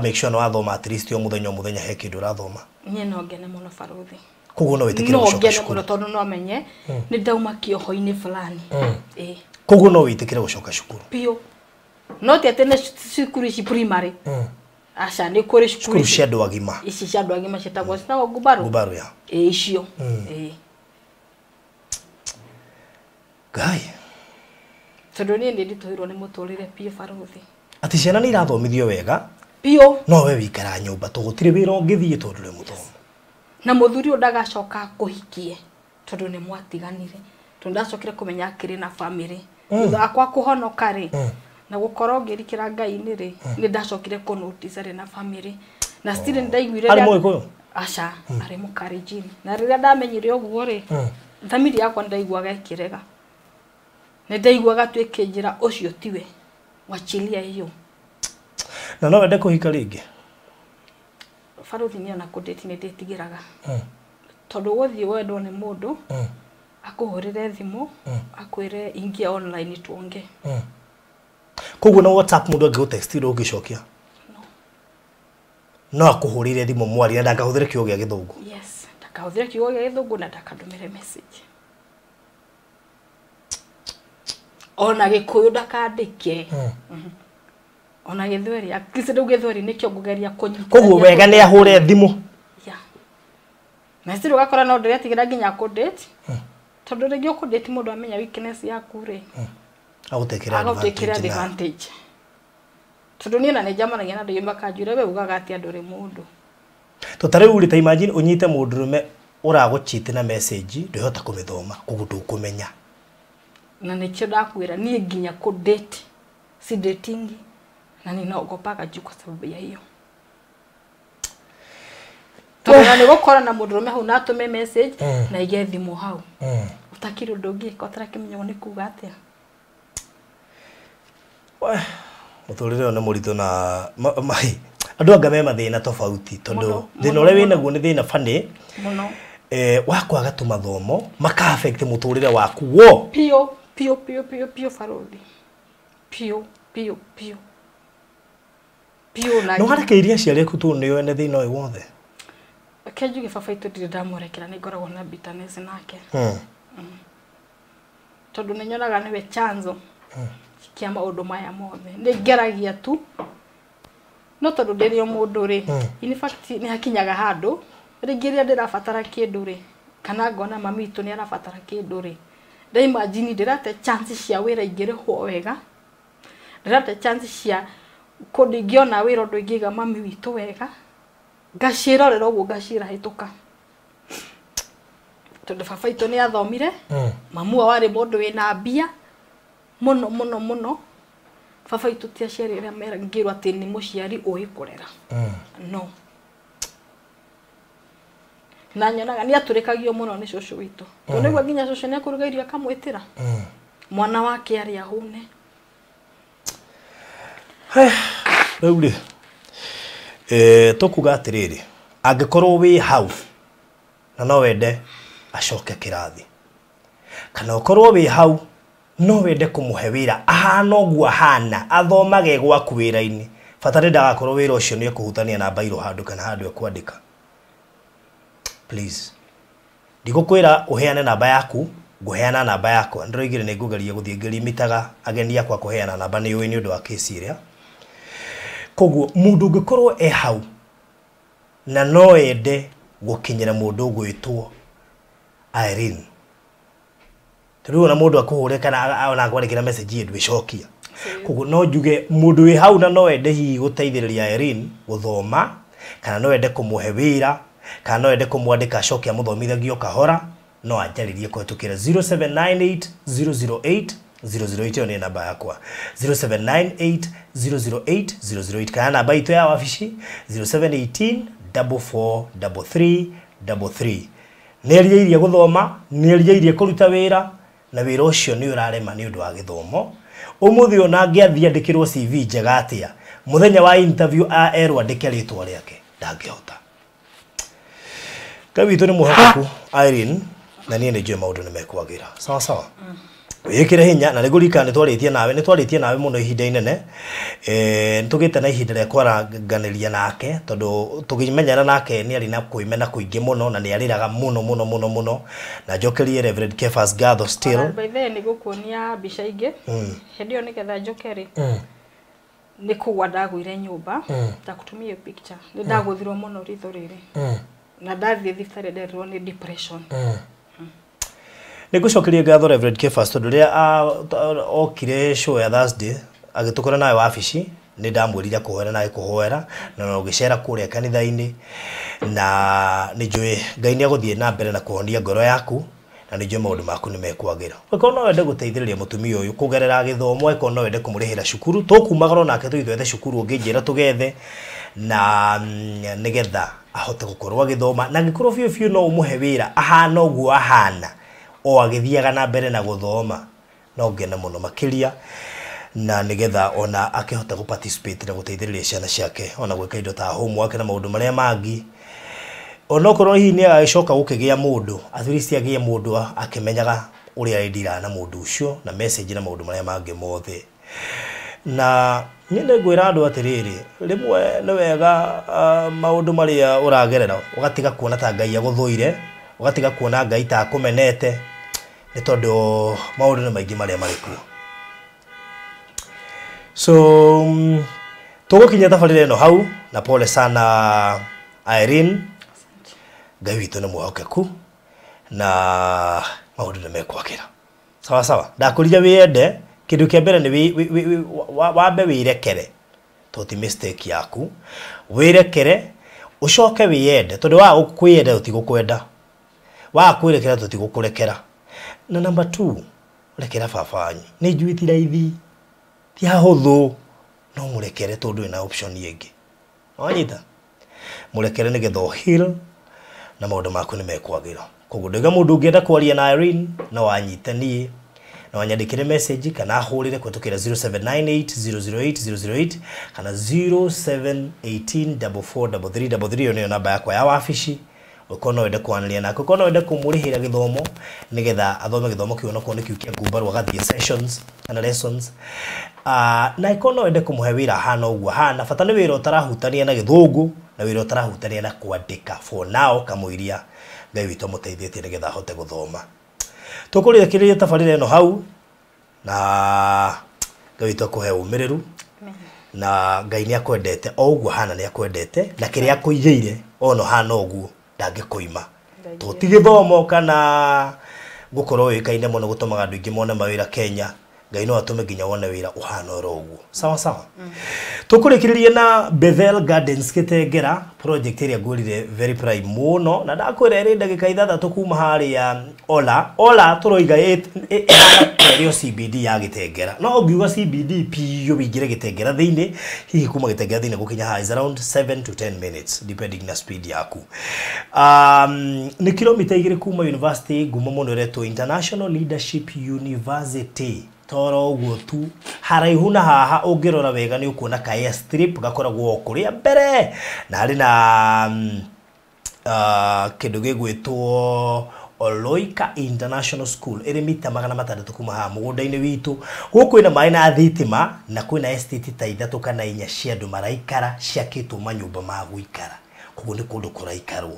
make sure no athoma at least o mũthenya he kĩndũ ũrathoma. Niĩ no ngene mũno baruthi. Koguo no wĩtĩkĩre gũcoka cukuru. No ngene mũno tondũ no menye nĩ ndauma kĩoho-inĩ fulani. Koguo no wĩtĩkĩre gũcoka cukuru. Piũ. No ti atĩ nĩ cukuru ici primary. Aca nĩ kũrĩ cukuru cia andũ agima. Ici cia andũ agima citagwo ngubaru. Ngubaru ya. Icio. Ngai. Tondũ niĩ nĩ nditũhirwo nĩ mũtũrĩre biũ barothi. Ati ciana nĩ irathomithio wega. Biũ. No we wikara nyũmba tũgũtirĩ wĩra ũngĩthiĩ tondũ nĩ mũthomu. Na mũthuri ndagacoka kũhikie tondũ nĩ mwatiganire. Tondũ ndacokire kũmenya akĩrĩ na family. Thutha wakwa kũhonoka rĩ. Na gũkorwo ngĩrikĩra Ngai-inĩ rĩ, nĩ ndacokire kũ notice arĩ na family. Na still ndaiguire arĩ Mũgĩkũyũ. Aca, arĩ Mũkalenjin. Na rĩrĩa ndamenyire ũguo rĩ, family yakwa ndaiguaga ĩkĩrega. Nĩ ndaiguaga tuĩke njĩra ũcio tiwe. Wachilia hiyo. Na no wende kũhika rĩngĩ? Barothi nĩ ona kũndĩti nĩ ndĩtigĩraga. Tondũ gũthiĩ wendwo nĩ mũndũ, akũhũrĩre thimũ, akwĩre ingia online tuonge. Koguo na WhatsApp mũndũ angĩgũtext ũngĩcokia? No akũhũrĩre thimũ mwari na ndakahũthĩre kiugo gĩa Gĩthũngũ? Yes, ndakahũthĩre kiugo gĩa Gĩthũngũ na ndakandũmĩre message. Ona Gĩkũyũ ndakandĩke. Ona Gĩthweri, akisi rĩu Gĩthweri nĩkĩo ngũgeria kũnyita. Koguo wega nĩ ahũre thimũ. Na sisi ugakora no ndiretigĩra nginya kũ-date. Tondũ rĩngĩ ũkũ-date mũndũ amenya weakness yaku rĩ. Agũtekĩra advantage. Tondũ niĩ na nĩ njamanagia na andũ makanjũra we ugaga atĩ andũ rĩ mũndũ. Tũtarĩu rĩ ta imagine ũnyite mũndũrũme ũragũcheat na message ndũhota kũmĩthoma koguo ndũkũmenya. Na nĩkĩo ndakwĩra niĩ nginya kũ-date si dating na ninaogopaga juu kwa sababu ya hiyo. Tondũ nĩ gũkorwo na mũndũrũme hau na atũme message na ige thimũ hau. Utakiri ũndũ ũngĩka ũtarakĩmenya nĩ kuuga atĩa. Mũtũrĩre nĩ mũritũ na andũ anga me mathĩna tofauti tondũ thĩna ũrĩa wĩnaguo nĩ thĩna funny mũno. Wakwaga tũmathomo maka affect mũtũrĩre waku wo. Pio Barothi. Pio. No harekeirie aciari aku tu nĩo ene thĩna ũyũ wothe. Kenjuge baba itu ndirĩ ndamũrekera nĩ ngoragwo na bitterness nake. Tondũ nĩ nyonaga nĩwe chanzo kia maũndũ maya mothe. Nĩ ngeragia tu. No tondũ ndĩrĩ mũndũ rĩ. In fact nĩ hakinyaga handũ rĩngĩ rĩrĩa ndĩrabatara kĩndũ rĩ kana ngona mami witũ nĩ arabatara kĩndũ rĩ. Nda imagine ndĩrate chance cia wĩra ingĩrĩhwo wega. Ndĩrate chance cia kũndingĩona wĩra ũndũ ingĩiga mami witũ wega. Ngacirorera ũguo ngacira hĩtũka. Tondũ baba witũ nĩ athomire. Mamu warĩ mũndũ wĩna mbia mũno. Baba witũ ti aciari arĩa meragĩrwo atĩ nĩ mũciari ũĩ kũrera. No. Na nyonaga nĩ atũrĩkagio mũno nĩ cũcũ witũ. Tondũ nĩguo nginya cũcũ nĩ akũruga irio akamwĩtĩra. Mwana wake arĩ ahũne. Rĩu rĩ tũkuga atĩrĩrĩ angĩkorwo wĩ hau na no wende acoke kĩrathi kana ũkorwo wĩ hau no wende kũmũhe wĩra ahana ũguo ahana athomage gwaku wĩra-inĩ bata ndagakorwo wĩra ũcio nĩ ekũhutania na bairo handũ kana handũ ekwandĩka. Please ndigũkwĩra ũheane namba yaku ngũheana namba yakwa ndĩroigire nĩ ngũgeria gũthiĩ ngĩrimitaga ageni akwa kũheana namba nĩ ũĩ nĩ ũndũ wa kesi ĩrĩa. Koguo mũndũ ũngĩkorwo e hau na no ende gũkinyĩra mũndũ ũgwĩtwo Irene. Tũrĩu na mũndũ akũhũre kana ona akwandĩkĩra message ndwĩcokia. Koguo no njuge mũndũ wĩ hau na no ende hihi gũteithĩrĩria Irene gũthoma kana no ende kũmũhe wĩra kana no ende kũmwandĩka acokia mũthomithagio kahora no anjarĩrie kũhetũkĩra 0798008008 ni namba yakwa 0798008008 kana namba itũ ya wabici 0718443333. Nĩeria irie gũthoma nĩeria irie kũruta wĩra na wĩra ũcio nĩ ũrarema nĩ ũndũ wa gĩthomo. Ũmũthĩ ona angĩathia andĩkĩrwo CV njega atĩa mũthenya wa interview erwo andĩke rĩtwa rĩake ndangĩhota. Ngai witũ nĩ mũhoteku Irene na niĩ nĩ njũĩ maũndũ nĩ mekwagĩra sawa. Wĩkĩre hinya na nĩgũrika nĩ twarĩtie nawe mũno ihinda inene. Nĩtũgĩte na ihinda rĩa kwaranganĩria nake tondũ tũkĩmenyana nake nĩ arĩ na kwĩmena kũingĩ mũno na nĩ arĩraga mũno na njokerie Reverend Kefas Gatho still. By the way nĩ gũkuonia mbica ingĩ. Hĩndĩ ĩyo nĩgetha njoke rĩ. nä kå gwa ndagwire nyåmba ndakutumia picture nä ndagåthirwo må no ritho rä rä na ndathiä thibitarä nderirwo nä depression. Nä ngå cokeria ngatho Reverend Kefas tondå rä a okire show ya Thursday agä tå kora nawe wabici nä ndamwärire kå hoera nawe kå hoera na no gä cera kå rä a kanitha-inä na nä njå Ngai nä agå thiä na mbere na kå honia ngoro yaku na nä njå maå ndå maku nä mekwagä ra weko no wende gå teithä rä ria må tumia å yå kå gerera gä thomo weko no wende kå må rä hä ra cukuru tå kumagara nake tå ithuethe cukuru å ngä njä ra tå gethe na nä getha ahote gå korwo agä thoma na gä korwo biå biå no å må he wä ra ahana å guo ahana o agä thiaga na mbere na gå thoma no ngene må no makä ria na nä getha ona akĩhota gå participate na gå teithä rä ria ciana ciake ona gwä ka indo ta homework na maå ndå marĩa mangĩ ona korwo hihi nä agagĩcoka gå kä gä a må ndå at least agä må ndå akĩmenyaga å rä a endira na må ndå å cio na message na maå ndå marĩa mangĩ mothe na nä nä ngwä ra andå atä rä rä rĩmwe nĩ wega maå ndå marĩa å ragerera ũgatiga kuona ta Ngai agå thũire ũgatiga kuona Ngai ta akũmenete nĩ tondũ maå ndå nĩ maingĩ marĩa marĩ kuo. So tũgũkinya tabarĩra ĩno hau na pole sana Irene. Ngai witũ nĩ mwĩhokeku na maũndũ nĩ mekwagĩra sawa sawa. Ndakũria wĩende kĩndũ kĩa mbere nĩ wambe wĩrekere to ti mistake yaku wĩrekere ũcoke wĩende tondũ wa kwĩenda ũtigũkwenda wa kwĩrekera tũtigũkũrekera na number 2 rekera baba wanyu nĩ njui ti raithi ti hahũthũ no mũrekere tondũ ĩna option ĩngĩ wanyita mũrekere nĩ getha heal na maũndũ maku nĩ mekwagĩra koguo ndĩga mũndũ ũngĩenda kwaria na Irene no wanyitanie na wanyandĩkĩre message kana hũrĩre kũhĩtũkĩra 0798008008 kana 0718443333 nĩyo namba yakwa ya wabici ũkorwo no wende kwanĩria nake ũkorwo no wende kũmũrĩhĩra gĩthomo nĩgetha athome gĩthomo kĩu onakorwo nĩ kĩu kĩa ngumbarũ agathiĩ sessions kana lessons na ĩkorwo no wende kũmũhe wĩra hana ũguo hana bata nĩ wĩra ũtarahutania na gĩthũngũ na wĩra ũtarahutania na kwandĩka for now kamũiria Ngai witũ mũteithĩtie nĩgetha ahote gũthoma. Tũkũrĩkĩrĩria tabarĩra ĩno hau na Ngai witũ akũhe ũmĩrĩru na Ngai nĩ akwendete o ũguo hana nĩ akwendete na kĩrĩa akũigĩire ono hana ũguo ndangĩkũima to ti gĩthomo kana gũkorwo wĩkaine mũno gũtũmaga andũ aingĩ mone mawĩra Kenya Ngai no atũme nginya wone wĩra ũhana oro ũguo sawa sawa. Tũkũrĩkĩrĩria na Bethel Gardens Gĩtengera project ĩrĩa ngũrire very prime mũno na ndakwĩra ĩrĩ ndagĩka 6 kuma harĩa ola tũroiga ĩhana CBD ya Gĩtengera no ũngiuga CBD piũ wĩingĩre Gĩtengera thĩinĩ hihi kuma Gĩtengera thĩinĩ gũkinya haha is around 7 to 10 minutes depending na speed yaku. Nĩ kilomita 2 kuma university ngumo mũno ĩretwo International Leadership University toro ũguo tu haraihu na haha ũngĩrora wega nĩ ũkuona ka airstrip gakoragwo kũrĩa mbere na harĩ na kĩndũ gĩgwĩtwo Oloika International School ĩrĩ mita 600 kuma haha mũgũnda-inĩ witũ gũkũ ĩna maĩ na thitima na kwĩna estate ta 3 kana 4 cia andũ maraikara ciakĩtwo manyũmba ma gũikara koguo nĩ kũndũ kũraikarwo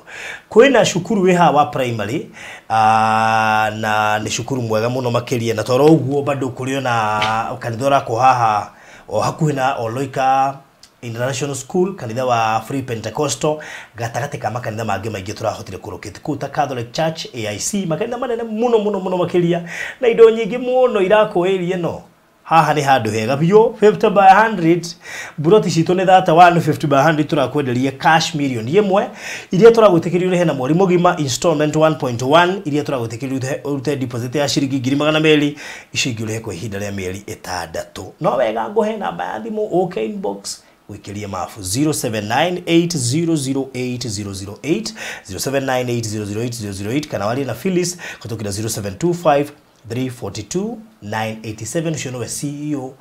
kwĩna cukuru wĩ haha wa primary na nĩ cukuru mwega mũno makĩria na toro ũguo bado kũrĩ ona kanitha ũrakwo haha o hakuhĩ na Oloika International School kanitha wa Free Pentecostal gatagatĩ ka makanitha mangĩ maingĩ tũrahotire kũrũkĩti kũu ta Catholic Church AIC makanitha manene mũno makĩria na indo nyingĩ mũno irakwo area ĩno haha nĩ handũ hega biũ 50 by 100 buroti citũ nĩ 50 by 100 turakwenderia cash million ĩmwe iria turagwĩtĩkĩria ũrĩhe na mweri mũgima installment 1.1 iria turagwĩtĩkĩria ũrute deposit ya ciringi 200,000 icio ingĩ ũrĩhe kwa ihinda rĩa mĩeri 6 no wega ngũhe namba ya thimũ ũke inbox wĩkĩrie mafu 0798008008 0798008008 kana warie na Phyllis kũtũkĩra 0725342987 ucio nĩwe CEO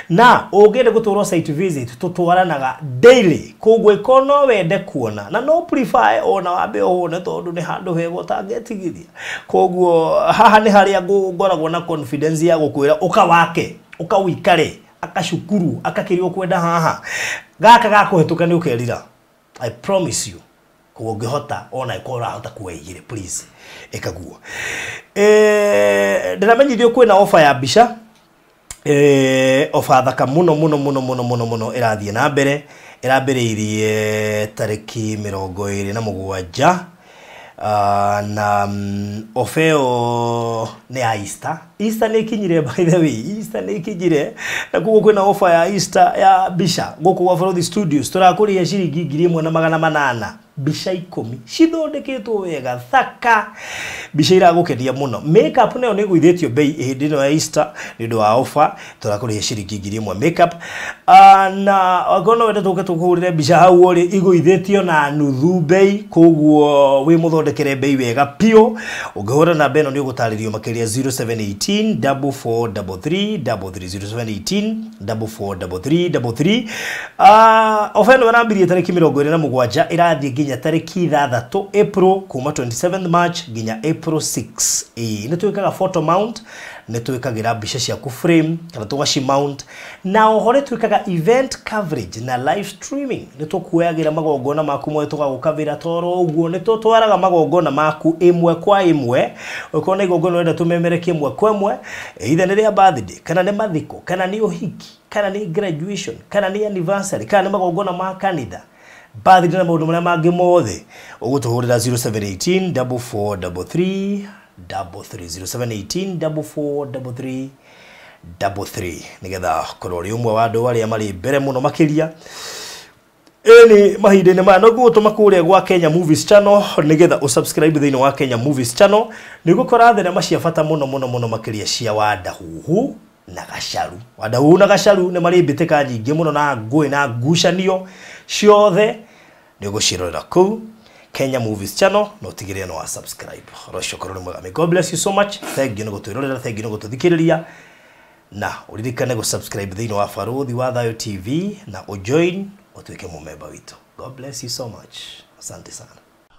na ũngĩenda gũtwarwo site visit tũtwaranaga daily koguo ĩkorwo no wende kuona na no prefer ona wambe ũhũne tondũ nĩ handũ hega ũtangĩtigithia koguo haha nĩ harĩa ngoragwo na confidence ya gũkwĩra ũkawake ũkawĩkare akashukuru akakĩrio kwenda haha gaka gakũhetũka nĩ ũkerira I promise you koguo ũngĩhota ona ĩkorwo ũrahota kuwaigĩre please ĩkaguo ndĩramenyithio kwĩna offer ya mbica ofa thaka muno irathie na mbere irambiriirie tariki 27 na ofeo ni ya Easter ni kinyire, by the way, Easter ni kinyire na kugo kwina offer ya Easter ya bisha guku gwa Farodhi Studios turakuria ciringi 1,800 bisha 10 cithondeketwo wega thaka bisha iragukendia muno. Makeup nayo ni gwithitio bei hindi no ya Easter ni ndo wa offer turakuria ciringi 1,000 makeup na agono wenda tuke tukurire bisha hau ori igwithitio na nuthu bei, koguo wi muthondekere bei wega pio. Ungehora na beno ni ugutaririo makiria 0718 4433 0718 ofeno wanambirie tariki 27 irathie ginya tariki 3 April kuma 27th March ginya April 6. Ni tuikaga photo mount, ni tuikagira bisha cia ku frame kana tugaci mount, na ohore tuikaga event coverage na live streaming. Ni tukuyagira magongona maku mwe tugagukavira toro uguo, ni tutwaraga magongona maku imwe kwa imwe. Ukona igongona wenda tumemerekie imwe kwa imwe, either ni ria birthday kana ni mathiko kana ni uhiki kana ni graduation kana ni anniversary kana ni magongona ma kanitha, birthday na maundu maria mangi mothe ugutuhurira 0718 4433 0718 4433 nigetha korori umwe wa andu aria mari mbere muno makiria eni mahindene ma no gutuma kuria gwa Kenya Movies Channel nigetha usubscribe thini wa Kenya Movies Channel nigukora thenema cia bata muno makiria cia Wadahuhu na Gacaru. Wadahuhu na Gacaru ni mari mbiteka nyingi muno na ngui na ngucanio ciothe ni gucirorera ku Kenya Movies Channel, no tigire no subscribe. Rosho koroni mwega. May God bless you so much. Thank you no gutwirorera, thank you no gututhikiriria. Na uririkane go subscribe thini wa Farodhi wa Thayo TV na ujoin utuike mumemba witu. God bless you so much. Asante sana.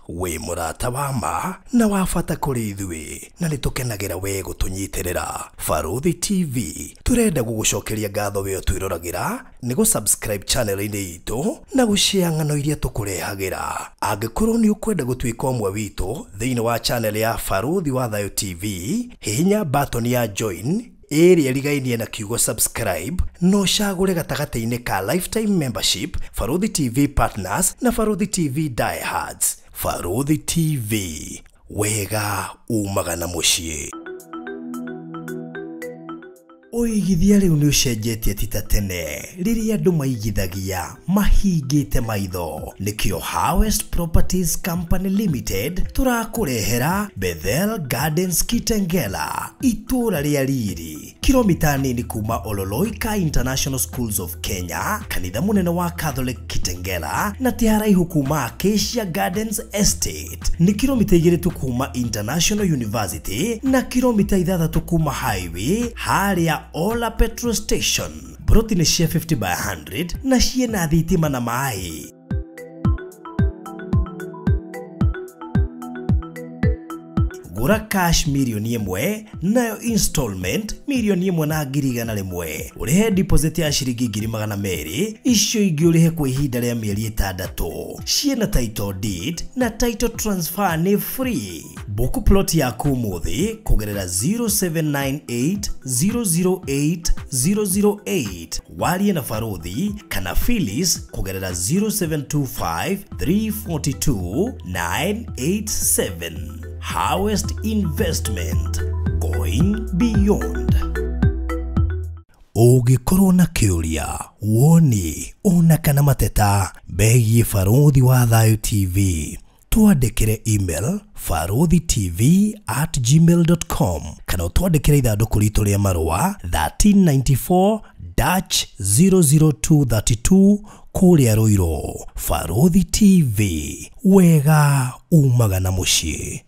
We murata wa ma na wafata kuri ithui na nitukenagira we gutunyitirira. Farodhi TV turenda gugucokeria ngatho we twirораgira ni go subscribe channel ini itu na gushare ng'ano iria tukurehagira. Angikorwo ni ukwenda gutwika omwe witu thini wa channel ya Farodhi wa Thayo TV, hihinya button ya join area rigainie na kiugo subscribe, no shagure gatagate-ini ka lifetime membership, Farodhi TV partners na Farodhi TV diehards. Farodhi TV, wega umagana mucii. Oigithia riu ni ucenjetie tita tene riria andu maigithagia mahingite maitho. Nikio Harvest Properties Company Limited turakurehera Bethel Gardens Kitengela, itura ria riri kilomita nini kuma Ololoika International Schools of Kenya, kanitha munene wa Catholic Kitengela, na tiharaihu kuma Acacia Gardens Estate. Ni kilomita 2 tu kuma International University na kilomita 6 kuma highway haria Ola Petrol Station. Broti ni cia 50 by 100 na ciena thitima na mai. Gura cash milioni 1 nayo installment milioni 1,100,000. Urihe deposit ya ciringi 200,000 icio ingi urihe kwa ihinda ria mieri 6. Ciena title deed na title transfer ni free. Boku plot yaku muthi kugerera 0798008008 warie na Farodhi kana Phyllis kugerera 0725342987. Harvest Investment, going beyond. Ugikorwo na kiuria woni ona kana mateta begie Farodhi wa Thayo TV, twandikire email farodhitv@gmail.com kana twandikire ithanduku ritu ria marua 1394-00232 kuria Ruiru. Farodhi TV, wega umagana mucii.